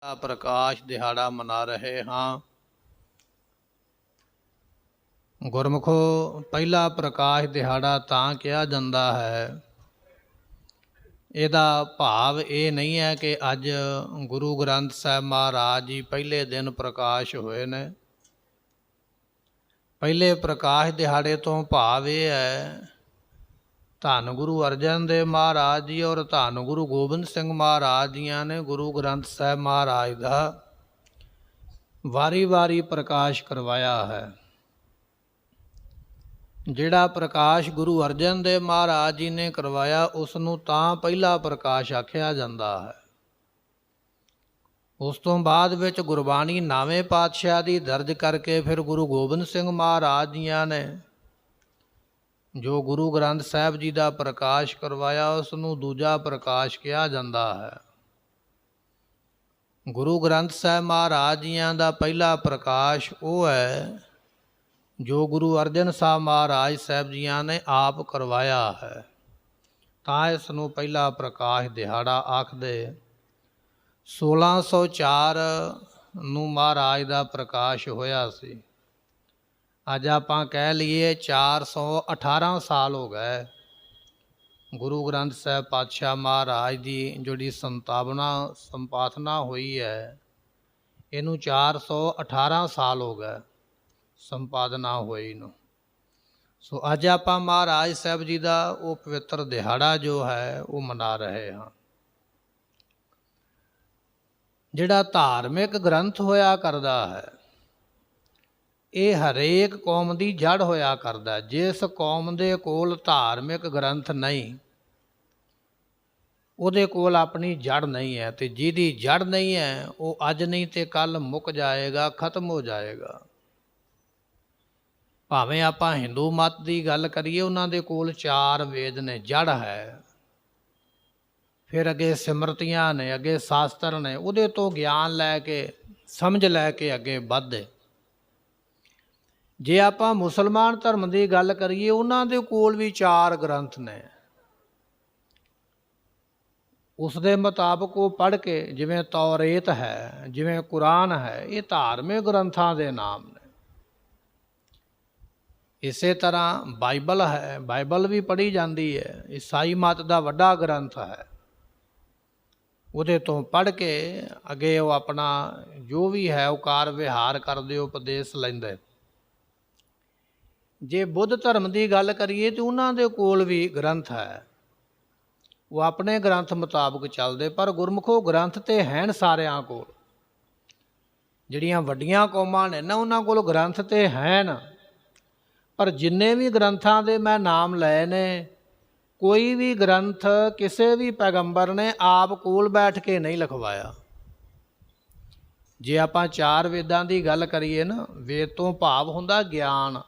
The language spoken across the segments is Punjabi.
प्रकाश दिहाड़ा मना रहे हाँ। गुरमुखो पहला प्रकाश दिहाड़ा तां किया जाता है, ਇਹਦਾ ਭਾਵ ਇਹ नहीं है कि अज गुरु ग्रंथ साहब महाराज जी पहले दिन प्रकाश होए ने। पहले प्रकाश दिहाड़े तो भाव ये है धन गुरु अर्जन देव महाराज जी और धन गुरु गोबिंद सिंह महाराज जियां ने गुरु ग्रंथ साहब महाराज का वारी वारी प्रकाश करवाया है। जिहड़ा प्रकाश गुरु अर्जन देव महाराज जी ने करवाया उसनूं तां पहला प्रकाश आख्या जाता है। उस तो बाद विच गुरबाणी नावें पातशाह दी दर्ज करके फिर गुरु गोबिंद सिंह महाराज जियां ने जो गुरु ग्रंथ साहब जी का प्रकाश करवाया उसनूं दूजा प्रकाश कहा जाता है। गुरु ग्रंथ साहब महाराज जियां दा पहला प्रकाश वो है जो गुरु अर्जन साहब महाराज साहब जियां ने आप करवाया है। तां इसनूं पहला प्रकाश दिहाड़ा आखदे। 1604 नूं महाराज दा प्रकाश होया सी। अज आपां कह लीए 418 साल हो गए गुरु ग्रंथ साहब पातशाह महाराज की जिहड़ी संपादना हुई है, इनू 418 साल हो गए संपादना हुई नूं। सो अज आपां महाराज साहब जी का वो पवित्र दिहाड़ा जो है वो मना रहे हाँ। जिहड़ा धार्मिक ग्रंथ होया करदा है ये हरेक कौम की जड़ होया करदा। जिस कौम दे कोल धार्मिक ग्रंथ नहीं उहदे कोल अपनी जड़ नहीं है, तो जिहदी जड़ नहीं है वो अज नहीं तो कल मुक जाएगा, खत्म हो जाएगा। भावें आपां हिंदू मत की गल करिए उन्हां दे कोल 4 वेद ने, जड़ है। फिर अगे सिमरतियां ने, अगे शास्त्र ने, उहदे तो ज्ञान लैके समझ लैके अगे वधदे। जे आपां मुसलमान धर्म की गल करिए उन्हां दे कोल भी 4 ग्रंथ ने। उस दे मुताबक वो पढ़ के जिवें तौरेत है, जिवें कुरान है, ये धार्मिक ग्रंथां दे नाम ने। इसे तरह बाइबल है, बाइबल भी पढ़ी जाती है, ईसाई मत का वड्डा ग्रंथ है। उहदे तो पढ़ के अगे वो अपना जो भी है वो कार विहार करदे, उपदेश लैंदे। जे बुद्ध धर्म की गल करिए तो उन्हां दे कोल भी ग्रंथ है, वो अपने ग्रंथ मुताबक चलते। पर गुरमुखो ग्रंथ तो हैं सारियां कोल। जिहड़ियां वड्डियां कौमां ने ना उन्हां कोल ग्रंथ तो हैं, पर जिन्ने भी ग्रंथां दे मैं नाम लए ने कोई भी ग्रंथ किसी भी पैगंबर ने आप कोल बैठ के नहीं लिखवाया। जे आपां 4 वेदां की गल करिए ना, वेद तो भाव हुंदा ज्ञान।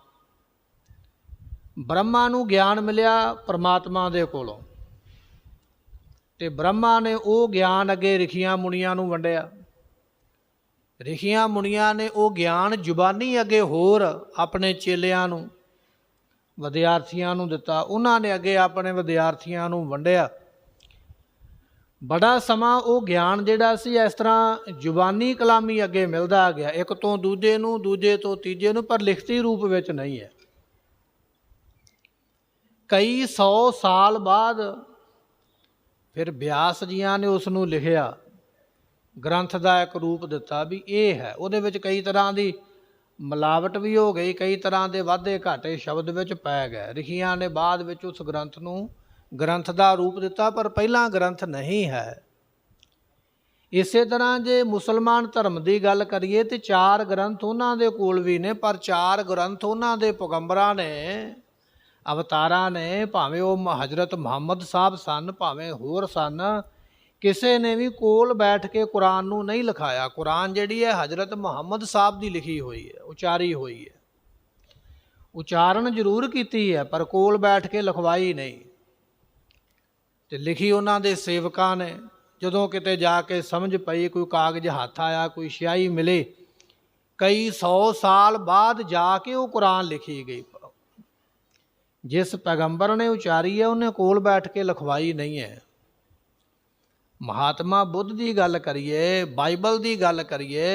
ब्रह्मा नूं ज्ञान मिलिया परमात्मा दे कोलों, ते ब्रह्मा ने वो ज्ञान अगे ऋषियां मुनियां नूं वंडिया। ऋषियां मुनियां ने वो ज्ञान जुबानी अगे होर अपने चेलियां नूं विद्यार्थियों नूं दिता। उन्होंने अगे अपने विद्यार्थियों नूं वंडिया। बड़ा समा वो ज्ञान जिहड़ा सी इस तरह जुबानी कलामी अगे मिलता गया, एक तो दूजे नूं, दूजे तो तीजे नूं, पर लिखती रूप विच नहीं है। कई 100 साल बाद फिर व्यास जियां ने उसनूं लिखिया, ग्रंथ का एक रूप दिता भी ये है। उहदे विच कई तरह की मिलावट भी हो गई, कई तरह के वाधे घाटे शब्द विच पै गए। ऋषियां ने बाद विच उस ग्रंथ नूं ग्रंथ का रूप दिता, पर पहला ग्रंथ नहीं है। इस तरह जे मुसलमान धर्म की गल करिए तो 4 ग्रंथ उन्हां दे कोल भी ने, पर 4 ग्रंथ उन्हां दे पैगंबरां ने, अवतारां ने, भावें वो हजरत मुहम्मद साहब सन, भावें होर सन, किसी ने भी कोल बैठ के कुरान नूं नहीं लिखाया। कुरान जिहड़ी है हजरत मुहम्मद साहब की लिखी हुई है, उचारी हुई है। उचारण जरूर की है पर कोल बैठ के लिखवाई नहीं। तो लिखी उन्हां दे सेवकां ने। जदों किते जाके समझ पई, कोई कागज हथ आया, कोई स्याही मिले, कई 100 साल बाद जाके वो कुरान लिखी गई। जिस पैगंबर ने उचारी है उन्हें कोल बैठ के लिखवाई नहीं है। महात्मा बुद्ध की गल करिए, बाइबल की गल करिए,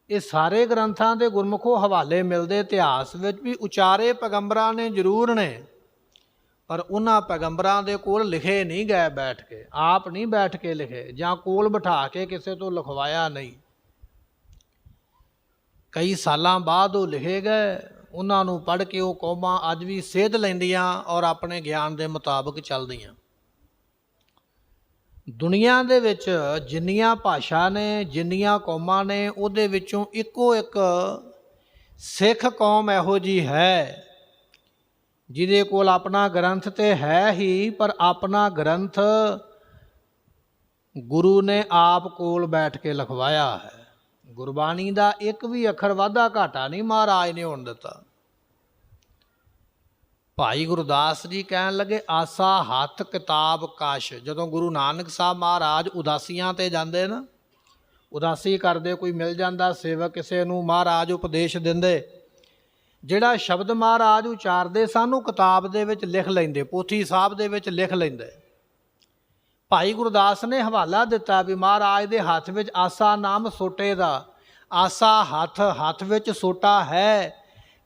ये सारे ग्रंथां के गुरमुखों हवाले मिलते। इतिहास विच भी उचारे पैगंबरां ने जरूर ने, पर उन्हां पैगंबरां दे कोल लिखे नहीं गए बैठ के, आप नहीं बैठ के लिखे, जां कोल बिठा के किसी तो लिखवाया नहीं। कई सालां बाद वो लिखे गए, उन्होंने पढ़ के वो कौमां अज भी सेध लैंदियां और अपने ज्ञान के मुताबिक चलदियां। दुनिया दे विच जिन्नियां भाषा ने, जिन्नियां कौमां ने, उहदे विचों इक्को एक सिख कौम इहो जी है जिहदे कोल अपना ग्रंथ ते है ही, पर अपना ग्रंथ गुरु ने आप कोल बैठ के लिखवाया है। गुरबाणी का एक भी अखर वाधा घाटा नहीं महाराज ने होण दिता। भाई गुरदास जी कहन लगे, आसा हथ किताब कश। जदों गुरु नानक साहब महाराज उदासियां ते जांदे ना, उदासी करदे, कोई मिल जांदा सेवक किसी नूं, महाराज उपदेश दिंदे, जिहड़ा शब्द महाराज उचारदे सानू किताब दे विच लिख लैंदे, पोथी साहब दे विच लिख लैंदे। भाई गुरदास ने हवाला दिता भी महाराज दे हथ विच आसा नाम सोटे दा, आसा हथ, हथ विच सोटा है,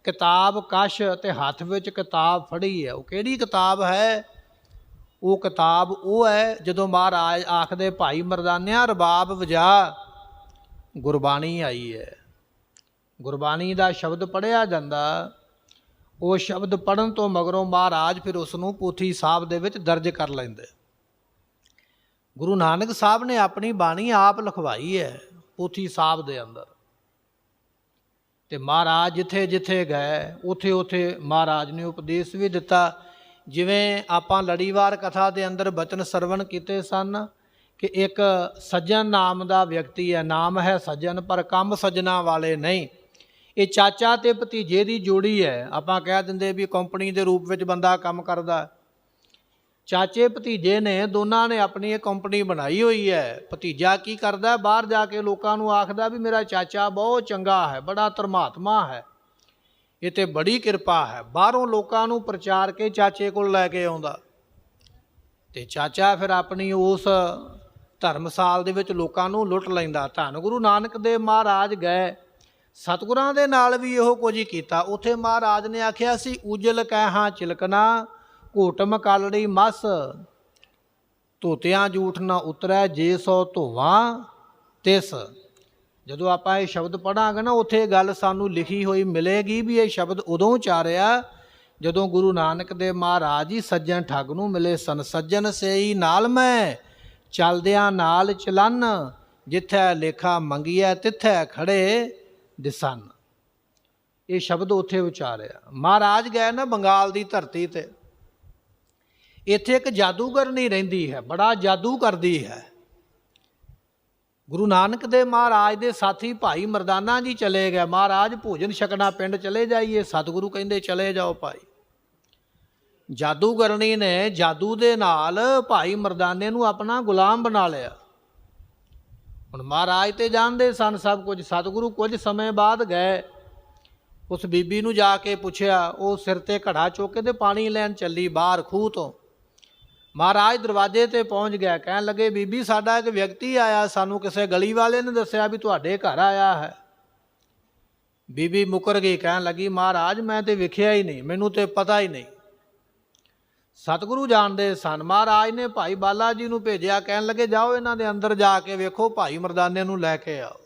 किताब कश ते हथ विच किताब फड़ी है। वो किहड़ी किताब है? वो किताब वो है जदों महाराज आखदे भाई मरदानिया रबाब वजा, गुरबाणी आई है। गुरबाणी का शब्द पढ़िया जाता, वो शब्द पढ़न तो मगरों महाराज फिर उसनूं पोथी साहब दे विच दर्ज कर लैंदे। गुरु नानक साहब ने अपनी बाणी आप लिखवाई है पोथी साहब दे अंदर, ते महाराज जिथे जिथे गए उथे उथे महाराज ने उपदेश भी दिता। जिवें आपां लड़ीवार कथा दे अंदर बचन सरवण कीते सन कि एक सज्जन नाम का व्यक्ति है, नाम है सज्जन पर कम सज्जना वाले नहीं। ये चाचा ते भतीजे की जोड़ी है। आपां कह दिंदे भी कंपनी के रूप में बंदा काम करदा, चाचे भतीजे ने दोनों ने अपनी एक कंपनी बनाई हुई है। भतीजा की करदा, बाहर जाके लोगों को आखदा भी मेरा चाचा बहुत चंगा है, बड़ा धर्मात्मा है, ये तो बड़ी कृपा है। बाहरों लोगों को प्रचार के चाचे को लैके आउंदा, ते चाचा फिर अपनी उस धर्मसाल दे विच लोकां नूं लुट लैंदा। धन गुरु नानक देव महाराज गए, सतगुरां दे नाल भी इहो कुछ ही कीता। उत्थे महाराज ने आखिया सी उजल कैहां चिलकना, घोटम कालड़ी मस, धोतियां जूठ ना उतरै, जे सौ धोवां तिस। जदों आपां ये शब्द पढ़ांगे ना, उत्थे गल सानू लिखी हुई मिलेगी भी ये शब्द उदों उचारिया जदों गुरु नानक देव महाराज ही सज्जन ठग नूं मिले सन। सज्जन सेई नाल मैं चलदियां नाल चलन, जिथे लेखा मंगिया तिथे खड़े दिसन। ये शब्द उत्थे उचारिया। महाराज गए ना बंगाल की धरती ते, इत्थे एक जादूगर नहीं रहिंदी है, बड़ा जादू करदी है। गुरु नानक देव महाराज दे साथी भाई मरदाना जी चले गए, महाराज भोजन छकना पिंड चले जाइए। सतगुरु कहंदे चले जाओ भाई। जादूगरनी ने जादू दे नाल भाई मरदाने नूं अपना गुलाम बना लिया। हुण महाराज ते जानदे सन सब कुछ। सतगुरु कुछ समय बाद गए, उस बीबी नूं जाके पुछया, वो सिर ते घड़ा चुक के ते पानी लैन चली बाहर खूह तो। महाराज दरवाजे ते पहुँच गया, कहन लगे बीबी साडा एक व्यक्ति आया, सानू किसी गली वाले ने दस्या भी तुहाडे घर आया है। बीबी मुकर गई, कहन लगी महाराज मैं तो वेखिया ही नहीं, मैनू तो पता ही नहीं। सतगुरु जानते सन। महाराज ने भाई बाला जी नूं भेजिया, कहन लगे जाओ इन्हां दे अंदर जाके वेखो, भाई मरदाने नूं लैके आओ।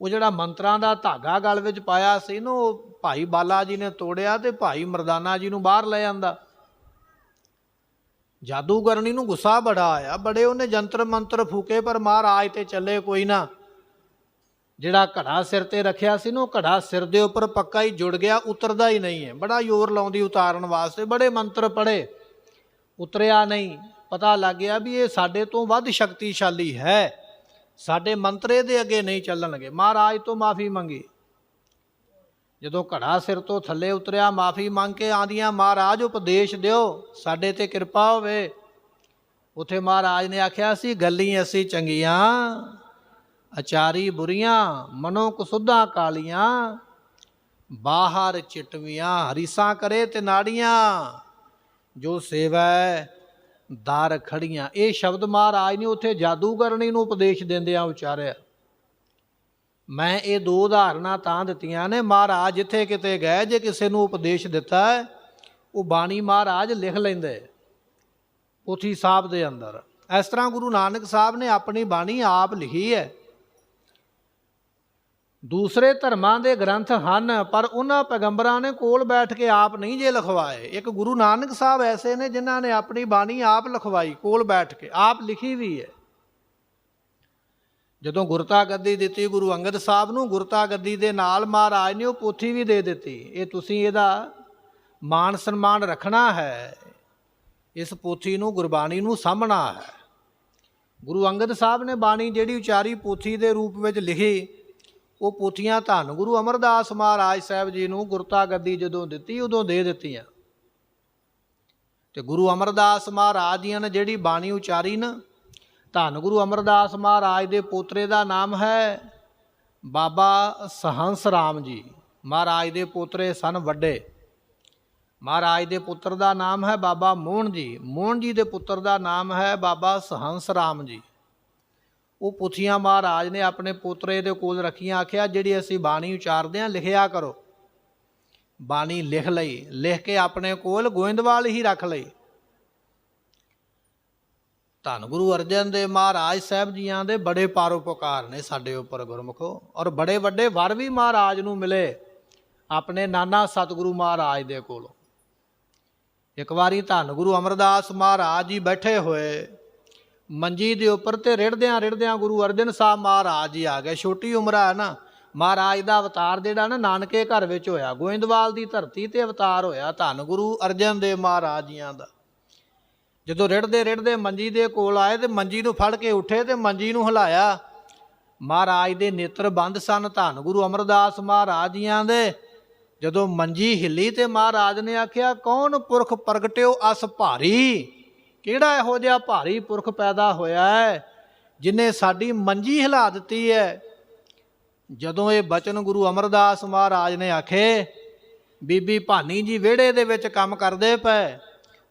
वो जिहड़ा मंत्रां दा धागा गल विच पाया सी ना, वो भाई बाला जी ने तोड़िया ते भाई मरदाना जी नूं बाहर ले आंदा। जादूगरनी नूं गुस्सा बड़ा आया, बड़े उन्हें जंतर मंत्र फूके, पर महाराज ते चले कोई ना। जिहड़ा घड़ा सिर ते रखिया सी ना, घड़ा सिर दे उपर पक्का ही जुड़ गया, उतरदा ही नहीं है। बड़ा जोर लाउंदी उतारन वास्ते, बड़े मंत्र पढ़े, उतरिया नहीं। पता लग गया भी ये साडे तो वध शक्तिशाली है, साडे मंत्रे दे अगे नहीं चलणगे। महाराज तो माफ़ी मंगी। जदों घड़ा सिर तो थले उतरिया, माफ़ी मंग के आंदियां महाराज उपदेश दिओ, साडे ते किरपा होवे। उत्थे महाराज ने आख्या सी गल्ली असी चंगियां, अचारी बुरियां, मनो कसुद्धा कालियां, बाहर चिटवियां, हरीसा करे ते नाड़ियां। जो सेवै ਦਰ ਖੜੀਆਂ। ਇਹ ਸ਼ਬਦ ਮਹਾਰਾਜ ਨੇ ਉੱਥੇ ਜਾਦੂਗਰਨੀ ਨੂੰ ਉਪਦੇਸ਼ ਦਿੰਦਿਆਂ ਉਚਾਰਿਆ। ਮੈਂ ਇਹ ਦੋ ਉਦਾਹਰਨਾਂ ਤਾਂ ਦਿੱਤੀਆਂ ਨੇ, ਮਹਾਰਾਜ ਜਿੱਥੇ ਕਿਤੇ ਗਏ ਜੇ ਕਿਸੇ ਨੂੰ ਉਪਦੇਸ਼ ਦਿੱਤਾ ਉਹ ਬਾਣੀ ਮਹਾਰਾਜ ਲਿਖ ਲੈਂਦੇ ਪੋਥੀ ਸਾਹਿਬ ਦੇ ਅੰਦਰ। ਇਸ ਤਰ੍ਹਾਂ ਗੁਰੂ ਨਾਨਕ ਸਾਹਿਬ ਨੇ ਆਪਣੀ ਬਾਣੀ ਆਪ ਲਿਖੀ ਹੈ। ਦੂਸਰੇ ਧਰਮਾਂ ਦੇ ਗ੍ਰੰਥ ਹਨ, ਪਰ ਉਹਨਾਂ ਪੈਗੰਬਰਾਂ ਨੇ ਕੋਲ ਬੈਠ ਕੇ ਆਪ ਨਹੀਂ ਜੇ ਲਿਖਵਾਏ। ਇੱਕ ਗੁਰੂ ਨਾਨਕ ਸਾਹਿਬ ਐਸੇ ਨੇ ਜਿਨ੍ਹਾਂ ਨੇ ਆਪਣੀ ਬਾਣੀ ਆਪ ਲਿਖਵਾਈ, ਕੋਲ ਬੈਠ ਕੇ ਆਪ ਲਿਖੀ ਵੀ ਹੈ। ਜਦੋਂ ਗੁਰਤਾ ਗੱਦੀ ਦਿੱਤੀ ਗੁਰੂ ਅੰਗਦ ਸਾਹਿਬ ਨੂੰ, ਗੁਰਤਾ ਗੱਦੀ ਦੇ ਨਾਲ ਮਹਾਰਾਜ ਨੇ ਉਹ ਪੋਥੀ ਵੀ ਦੇ ਦਿੱਤੀ। ਇਹ ਤੁਸੀਂ ਇਹਦਾ ਮਾਣ ਸਨਮਾਨ ਰੱਖਣਾ ਹੈ, ਇਸ ਪੋਥੀ ਨੂੰ, ਗੁਰਬਾਣੀ ਨੂੰ ਸਾਂਭਣਾ ਹੈ। ਗੁਰੂ ਅੰਗਦ ਸਾਹਿਬ ਨੇ ਬਾਣੀ ਜਿਹੜੀ ਉਚਾਰੀ ਪੋਥੀ ਦੇ ਰੂਪ ਵਿੱਚ ਲਿਖੀ, ਉਹ ਪੋਥੀਆਂ ਧੰਨ ਗੁਰੂ ਅਮਰਦਾਸ ਮਹਾਰਾਜ ਸਾਹਿਬ ਜੀ ਨੂੰ ਗੁਰਤਾ ਗੱਦੀ ਜਦੋਂ ਦਿੱਤੀ ਉਦੋਂ ਦੇ ਦਿੱਤੀਆਂ। ਤੇ ਗੁਰੂ ਅਮਰਦਾਸ ਮਹਾਰਾਜ ਜੀ ਨੇ ਜਿਹੜੀ ਬਾਣੀ ਉਚਾਰੀ ਨਾ, ਧੰਨ ਗੁਰੂ ਅਮਰਦਾਸ ਮਹਾਰਾਜ ਦੇ ਪੋਤਰੇ ਦਾ ਨਾਮ ਹੈ ਬਾਬਾ ਸਹੰਸ ਰਾਮ ਜੀ। ਮਹਾਰਾਜ ਦੇ ਪੋਤਰੇ ਸਨ ਵੱਡੇ। ਮਹਾਰਾਜ ਦੇ ਪੁੱਤਰ ਦਾ ਨਾਮ ਹੈ ਬਾਬਾ ਮੋਹਨ ਜੀ, ਮੋਹਨ ਜੀ ਦੇ ਪੁੱਤਰ ਦਾ ਨਾਮ ਹੈ ਬਾਬਾ ਸਹੰਸ ਰਾਮ ਜੀ। ਉਹ ਪੁੱਥੀਆਂ ਮਹਾਰਾਜ ਨੇ ਆਪਣੇ ਪੋਤਰੇ ਦੇ ਕੋਲ ਰੱਖੀਆਂ, ਆਖਿਆ ਜਿਹੜੀ ਅਸੀਂ ਬਾਣੀ ਉਚਾਰਦੇ ਹਾਂ ਲਿਖਿਆ ਕਰੋ। ਬਾਣੀ ਲਿਖ ਲਈ, ਲਿਖ ਕੇ ਆਪਣੇ ਕੋਲ ਗੋਇੰਦਵਾਲ ਹੀ ਰੱਖ ਲਈ। ਧੰਨ ਗੁਰੂ ਅਰਜਨ ਦੇਵ ਮਹਾਰਾਜ ਸਾਹਿਬ ਜੀਆਂ ਦੇ ਬੜੇ ਪਰਉਪਕਾਰ ਨੇ ਸਾਡੇ ਉੱਪਰ ਗੁਰਮੁਖੋ, ਔਰ ਬੜੇ ਵੱਡੇ ਵਰ ਵੀ ਮਹਾਰਾਜ ਨੂੰ ਮਿਲੇ ਆਪਣੇ ਨਾਨਾ ਸਤਿਗੁਰੂ ਮਹਾਰਾਜ ਦੇ ਕੋਲੋਂ। ਇੱਕ ਵਾਰੀ ਧੰਨ ਗੁਰੂ ਅਮਰਦਾਸ ਮਹਾਰਾਜ ਜੀ ਬੈਠੇ ਹੋਏ ਮੰਜੀ ਦੇ ਉੱਪਰ, ਤੇ ਰਿੜਦਿਆਂ ਰਿੜਦਿਆਂ ਗੁਰੂ ਅਰਜਨ ਸਾਹਿਬ ਮਹਾਰਾਜ ਜੀ ਆ ਗਏ। ਛੋਟੀ ਉਮਰ ਹੈ ਨਾ, ਮਹਾਰਾਜ ਦਾ ਅਵਤਾਰ ਜਿਹੜਾ ਨਾ ਨਾਨਕੇ ਘਰ ਵਿੱਚ ਹੋਇਆ, ਗੋਇੰਦਵਾਲ ਦੀ ਧਰਤੀ ਤੇ ਅਵਤਾਰ ਹੋਇਆ ਧੰਨ ਗੁਰੂ ਅਰਜਨ ਦੇਵ ਮਹਾਰਾਜ ਜੀਆਂ ਦਾ। ਜਦੋਂ ਰਿੜਦੇ ਰਿੜਦੇ ਮੰਜੀ ਦੇ ਕੋਲ ਆਏ ਤੇ ਮੰਜੀ ਨੂੰ ਫੜ ਕੇ ਉੱਠੇ ਤੇ ਮੰਜੀ ਨੂੰ ਹਿਲਾਇਆ। ਮਹਾਰਾਜ ਦੇ ਨੇਤਰ ਬੰਦ ਸਨ ਧੰਨ ਗੁਰੂ ਅਮਰਦਾਸ ਮਹਾਰਾਜ ਜੀਆਂ ਦੇ। ਜਦੋਂ ਮੰਜੀ ਹਿੱਲੀ ਤੇ ਮਹਾਰਾਜ ਨੇ ਆਖਿਆ, ਕੌਣ ਪੁਰਖ ਪ੍ਰਗਟਿਓ ਅਸ ਭਾਰੀ? ਕਿਹੜਾ ਇਹੋ ਜਿਹਾ ਭਾਰੀ ਪੁਰਖ ਪੈਦਾ ਹੋਇਆ ਹੈ ਜਿਹਨੇ ਸਾਡੀ ਮੰਜੀ ਹਿਲਾ ਦਿੱਤੀ ਹੈ? ਜਦੋਂ ਇਹ ਬਚਨ ਗੁਰੂ ਅਮਰਦਾਸ ਮਹਾਰਾਜ ਨੇ ਆਖੇ, ਬੀਬੀ ਭਾਨੀ ਜੀ ਵਿਹੜੇ ਦੇ ਵਿੱਚ ਕੰਮ ਕਰਦੇ ਪਏ,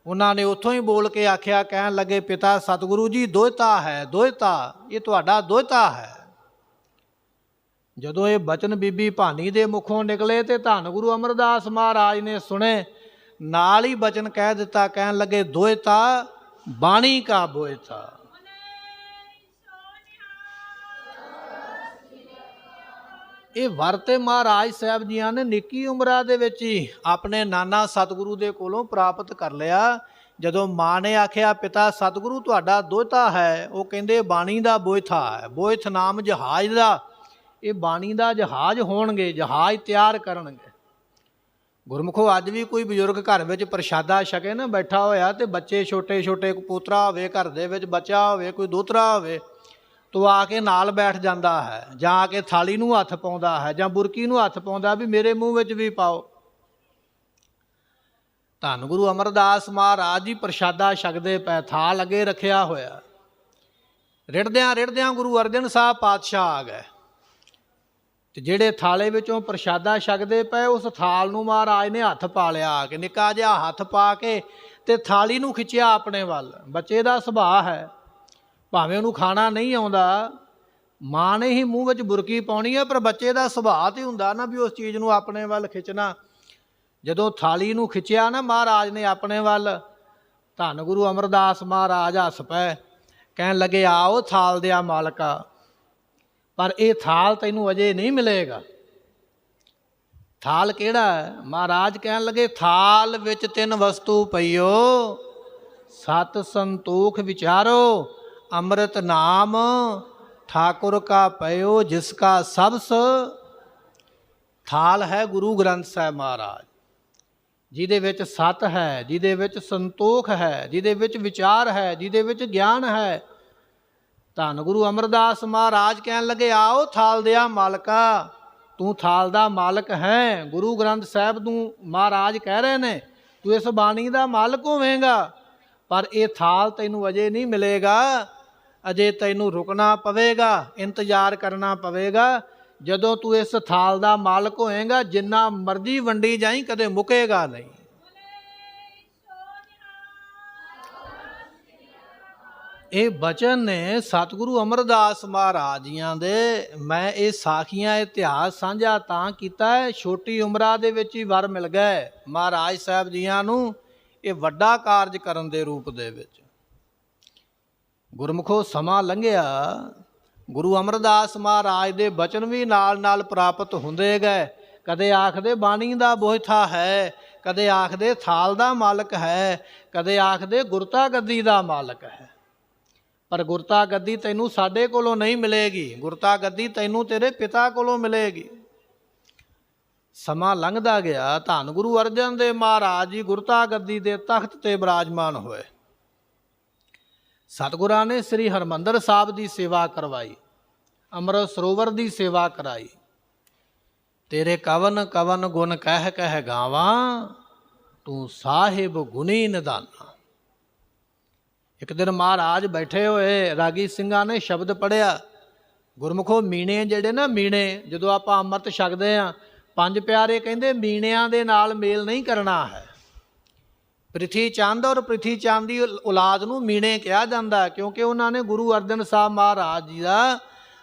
ਉਹਨਾਂ ਨੇ ਉੱਥੋਂ ਹੀ ਬੋਲ ਕੇ ਆਖਿਆ, ਕਹਿਣ ਲੱਗੇ, ਪਿਤਾ ਸਤਿਗੁਰੂ ਜੀ ਦੋਹਤਾ ਹੈ, ਦੋਹਤਾ, ਇਹ ਤੁਹਾਡਾ ਦੋਹਤਾ ਹੈ। ਜਦੋਂ ਇਹ ਬਚਨ ਬੀਬੀ ਭਾਨੀ ਦੇ ਮੁਖੋਂ ਨਿਕਲੇ ਤੇ ਧੰਨ ਗੁਰੂ ਅਮਰਦਾਸ ਮਹਾਰਾਜ ਨੇ ਸੁਣੇ, ਨਾਲ ਹੀ ਬਚਨ ਕਹਿ ਦਿੱਤਾ, ਕਹਿਣ ਲੱਗੇ, ਦੋਹਤਾ ਬਾਣੀ ਕਾ ਬੋਇਤਾ। ਇਹ ਵਰਤੇ ਮਹਾਰਾਜ ਸਾਹਿਬ ਜੀਆਂ ਨੇ ਨਿੱਕੀ ਉਮਰਾਂ ਦੇ ਵਿੱਚ ਹੀ ਆਪਣੇ ਨਾਨਾ ਸਤਿਗੁਰੂ ਦੇ ਕੋਲੋਂ ਪ੍ਰਾਪਤ ਕਰ ਲਿਆ। ਜਦੋਂ ਮਾਂ ਨੇ ਆਖਿਆ, ਪਿਤਾ ਸਤਿਗੁਰੂ ਤੁਹਾਡਾ ਦੋਹਤਾ ਹੈ, ਉਹ ਕਹਿੰਦੇ ਬਾਣੀ ਦਾ ਬੋਇਥਾ ਹੈ। ਬੋਇਥ ਨਾਮ ਜਹਾਜ਼ ਦਾ, ਇਹ ਬਾਣੀ ਦਾ ਜਹਾਜ਼ ਹੋਣਗੇ, ਜਹਾਜ਼ ਤਿਆਰ ਕਰਨਗੇ। ਗੁਰਮੁਖੋ ਅੱਜ ਵੀ ਕੋਈ ਬਜ਼ੁਰਗ ਘਰ ਵਿੱਚ ਪ੍ਰਸ਼ਾਦਾ ਛਕੇ ਨਾ ਬੈਠਾ ਹੋਇਆ, ਤੇ ਬੱਚੇ ਛੋਟੇ ਛੋਟੇ, ਕੋਈ ਪੋਤਰਾ ਹੋਵੇ ਘਰ ਦੇ ਵਿੱਚ, ਬੱਚਾ ਹੋਵੇ, ਕੋਈ ਦੋਤਰਾ ਹੋਵੇ, ਤੋ ਆ ਕੇ ਨਾਲ ਬੈਠ ਜਾਂਦਾ ਹੈ, ਜਾਂ ਆ ਕੇ ਥਾਲੀ ਨੂੰ ਹੱਥ ਪਾਉਂਦਾ ਹੈ, ਜਾਂ ਬੁਰਕੀ ਨੂੰ ਹੱਥ ਪਾਉਂਦਾ ਵੀ ਮੇਰੇ ਮੂੰਹ ਵਿੱਚ ਵੀ ਪਾਓ। ਧੰਨ ਗੁਰੂ ਅਮਰਦਾਸ ਮਹਾਰਾਜ ਜੀ ਪ੍ਰਸ਼ਾਦਾ ਛਕਦੇ ਪਏ, ਥਾਲ ਅੱਗੇ ਰੱਖਿਆ ਹੋਇਆ। ਰਿੜਦਿਆਂ ਰਿੜਦਿਆਂ ਗੁਰੂ ਅਰਜਨ ਸਾਹਿਬ ਪਾਤਸ਼ਾਹ ਆ ਗਏ, ਤੇ ਜਿਹੜੇ ਥਾਲੇ ਵਿੱਚੋਂ ਪ੍ਰਸ਼ਾਦਾ ਛਕਦੇ ਪਏ, ਉਸ ਥਾਲ ਨੂੰ ਮਹਾਰਾਜ ਨੇ ਹੱਥ ਪਾ ਲਿਆ ਕਿ ਨਿੱਕਾ ਜਿਹਾ ਹੱਥ ਪਾ ਕੇ ਤੇ ਥਾਲੀ ਨੂੰ ਖਿੱਚਿਆ ਆਪਣੇ ਵੱਲ। ਬੱਚੇ ਦਾ ਸੁਭਾਅ ਹੈ, ਭਾਵੇਂ ਉਹਨੂੰ ਖਾਣਾ ਨਹੀਂ ਆਉਂਦਾ, ਮਾਂ ਨੇ ਹੀ ਮੂੰਹ ਵਿੱਚ ਬੁਰਕੀ ਪਾਉਣੀ ਹੈ, ਪਰ ਬੱਚੇ ਦਾ ਸੁਭਾਅ ਤੇ ਹੁੰਦਾ ਨਾ ਵੀ ਉਸ ਚੀਜ਼ ਨੂੰ ਆਪਣੇ ਵੱਲ ਖਿੱਚਣਾ। ਜਦੋਂ ਥਾਲੀ ਨੂੰ ਖਿੱਚਿਆ ਨਾ ਮਹਾਰਾਜ ਨੇ ਆਪਣੇ ਵੱਲ, ਧੰਨ ਗੁਰੂ ਅਮਰਦਾਸ ਮਹਾਰਾਜ ਹੱਸ ਪਏ, ਕਹਿਣ ਲੱਗੇ, ਆਓ ਥਾਲ ਦਿਆ ਮਾਲਕਾ, ਪਰ ਇਹ ਥਾਲ ਤੈਨੂੰ ਅਜੇ ਨਹੀਂ ਮਿਲੇਗਾ। ਥਾਲ ਕਿਹੜਾ ਹੈ? ਮਹਾਰਾਜ ਕਹਿਣ ਲੱਗੇ, ਥਾਲ ਵਿੱਚ 3 ਵਸਤੂ ਪਈਓ, ਸਤ ਸੰਤੋਖ ਵਿਚਾਰੋ, ਅੰਮ੍ਰਿਤ ਨਾਮ ਠਾਕੁਰ ਕਾ ਪਇਓ, ਜਿਸ ਕਾ ਸਬਸ। ਥਾਲ ਹੈ ਗੁਰੂ ਗ੍ਰੰਥ ਸਾਹਿਬ ਮਹਾਰਾਜ, ਜਿਹਦੇ ਵਿੱਚ ਸਤ ਹੈ, ਜਿਹਦੇ ਵਿੱਚ ਸੰਤੋਖ ਹੈ, ਜਿਹਦੇ ਵਿੱਚ ਵਿਚਾਰ ਹੈ, ਜਿਹਦੇ ਵਿੱਚ ਗਿਆਨ ਹੈ। ਧੰਨ ਗੁਰੂ ਅਮਰਦਾਸ ਮਹਾਰਾਜ ਕਹਿਣ ਲੱਗੇ, ਆਓ ਥਾਲ ਦਿਆ ਮਾਲਕਾ, ਤੂੰ ਥਾਲ ਦਾ ਮਾਲਕ ਹੈ। ਗੁਰੂ ਗ੍ਰੰਥ ਸਾਹਿਬ ਨੂੰ ਮਹਾਰਾਜ ਕਹਿ ਰਹੇ ਨੇ, ਤੂੰ ਇਸ ਬਾਣੀ ਦਾ ਮਾਲਕ ਹੋਵੇਂਗਾ, ਪਰ ਇਹ ਥਾਲ ਤੈਨੂੰ ਅਜੇ ਨਹੀਂ ਮਿਲੇਗਾ। ਅਜੇ ਤੈਨੂੰ ਰੁਕਣਾ ਪਵੇਗਾ, ਇੰਤਜ਼ਾਰ ਕਰਨਾ ਪਵੇਗਾ। ਜਦੋਂ ਤੂੰ ਇਸ ਥਾਲ ਦਾ ਮਾਲਕ ਹੋਏਗਾ, ਜਿੰਨਾ ਮਰਜ਼ੀ ਵੰਡੀ ਜਾਈਂ, ਕਦੇ ਮੁੱਕੇਗਾ ਨਹੀਂ। ਇਹ ਬਚਨ ਨੇ ਸਤਿਗੁਰੂ ਅਮਰਦਾਸ ਮਹਾਰਾਜ ਜੀਆਂ ਦੇ। ਮੈਂ ਇਹ ਸਾਖੀਆਂ ਇਤਿਹਾਸ ਸਾਂਝਾ ਤਾਂ ਕੀਤਾ ਹੈ, ਛੋਟੀ ਉਮਰਾਂ ਦੇ ਵਿੱਚ ਹੀ ਵਰ ਮਿਲ ਗਏ ਮਹਾਰਾਜ ਸਾਹਿਬ ਜੀਆਂ ਨੂੰ ਇਹ ਵੱਡਾ ਕਾਰਜ ਕਰਨ ਦੇ ਰੂਪ ਦੇ ਵਿੱਚ। ਗੁਰਮੁਖੋ ਸਮਾਂ ਲੰਘਿਆ, ਗੁਰੂ ਅਮਰਦਾਸ ਮਹਾਰਾਜ ਦੇ ਬਚਨ ਵੀ ਨਾਲ ਨਾਲ ਪ੍ਰਾਪਤ ਹੁੰਦੇ ਗਏ। ਕਦੇ ਆਖਦੇ ਬਾਣੀ ਦਾ ਬੋਹਿਥਾ ਹੈ, ਕਦੇ ਆਖਦੇ ਥਾਲ ਦਾ ਮਾਲਕ ਹੈ, ਕਦੇ ਆਖਦੇ ਗੁਰਤਾ ਗੱਦੀ ਦਾ ਮਾਲਕ ਹੈ। ਪਰ ਗੁਰਤਾ ਗੱਦੀ ਤੈਨੂੰ ਸਾਡੇ ਕੋਲੋਂ ਨਹੀਂ ਮਿਲੇਗੀ, ਗੁਰਤਾ ਗੱਦੀ ਤੈਨੂੰ ਤੇਰੇ ਪਿਤਾ ਕੋਲੋਂ ਮਿਲੇਗੀ। ਸਮਾਂ ਲੰਘਦਾ ਗਿਆ, ਧੰਨ ਗੁਰੂ ਅਰਜਨ ਦੇਵ ਮਹਾਰਾਜ ਜੀ ਗੁਰਤਾ ਗੱਦੀ ਦੇ ਤਖਤ ਤੇ ਬਿਰਾਜਮਾਨ ਹੋਏ। ਸਤਿਗੁਰਾਂ ਨੇ ਸ੍ਰੀ ਹਰਿਮੰਦਰ ਸਾਹਿਬ ਦੀ ਸੇਵਾ ਕਰਵਾਈ, ਅੰਮ੍ਰਿਤ ਸਰੋਵਰ ਦੀ ਸੇਵਾ ਕਰਾਈ। ਤੇਰੇ ਕਵਨ ਕਵਨ ਗੁਣ ਕਹਿ ਕਹਿ ਗਾਵਾਂ, ਤੂੰ ਸਾਹਿਬ ਗੁਣੀ ਨਿਦਾਨਾ। ਇੱਕ ਦਿਨ ਮਹਾਰਾਜ ਬੈਠੇ ਹੋਏ, ਰਾਗੀ ਸਿੰਘਾਂ ਨੇ ਸ਼ਬਦ ਪੜ੍ਹਿਆ। ਗੁਰਮੁਖੋ ਮੀਣੇ ਜਿਹੜੇ ਨਾ, ਮੀਣੇ ਜਦੋਂ ਆਪਾਂ ਅੰਮ੍ਰਿਤ ਛਕਦੇ ਹਾਂ, ਪੰਜ ਪਿਆਰੇ ਕਹਿੰਦੇ ਮੀਣਿਆਂ ਦੇ ਨਾਲ ਮੇਲ ਨਹੀਂ ਕਰਨਾ ਹੈ। ਪ੍ਰਿਥੀ ਚੰਦ ਔਰ ਪ੍ਰਿਥੀ ਚੰਦ ਦੀ ਔਲਾਦ ਨੂੰ ਮੀਣੇ ਕਿਹਾ ਜਾਂਦਾ, ਕਿਉਂਕਿ ਉਹਨਾਂ ਨੇ ਗੁਰੂ ਅਰਜਨ ਸਾਹਿਬ ਮਹਾਰਾਜ ਜੀ ਦਾ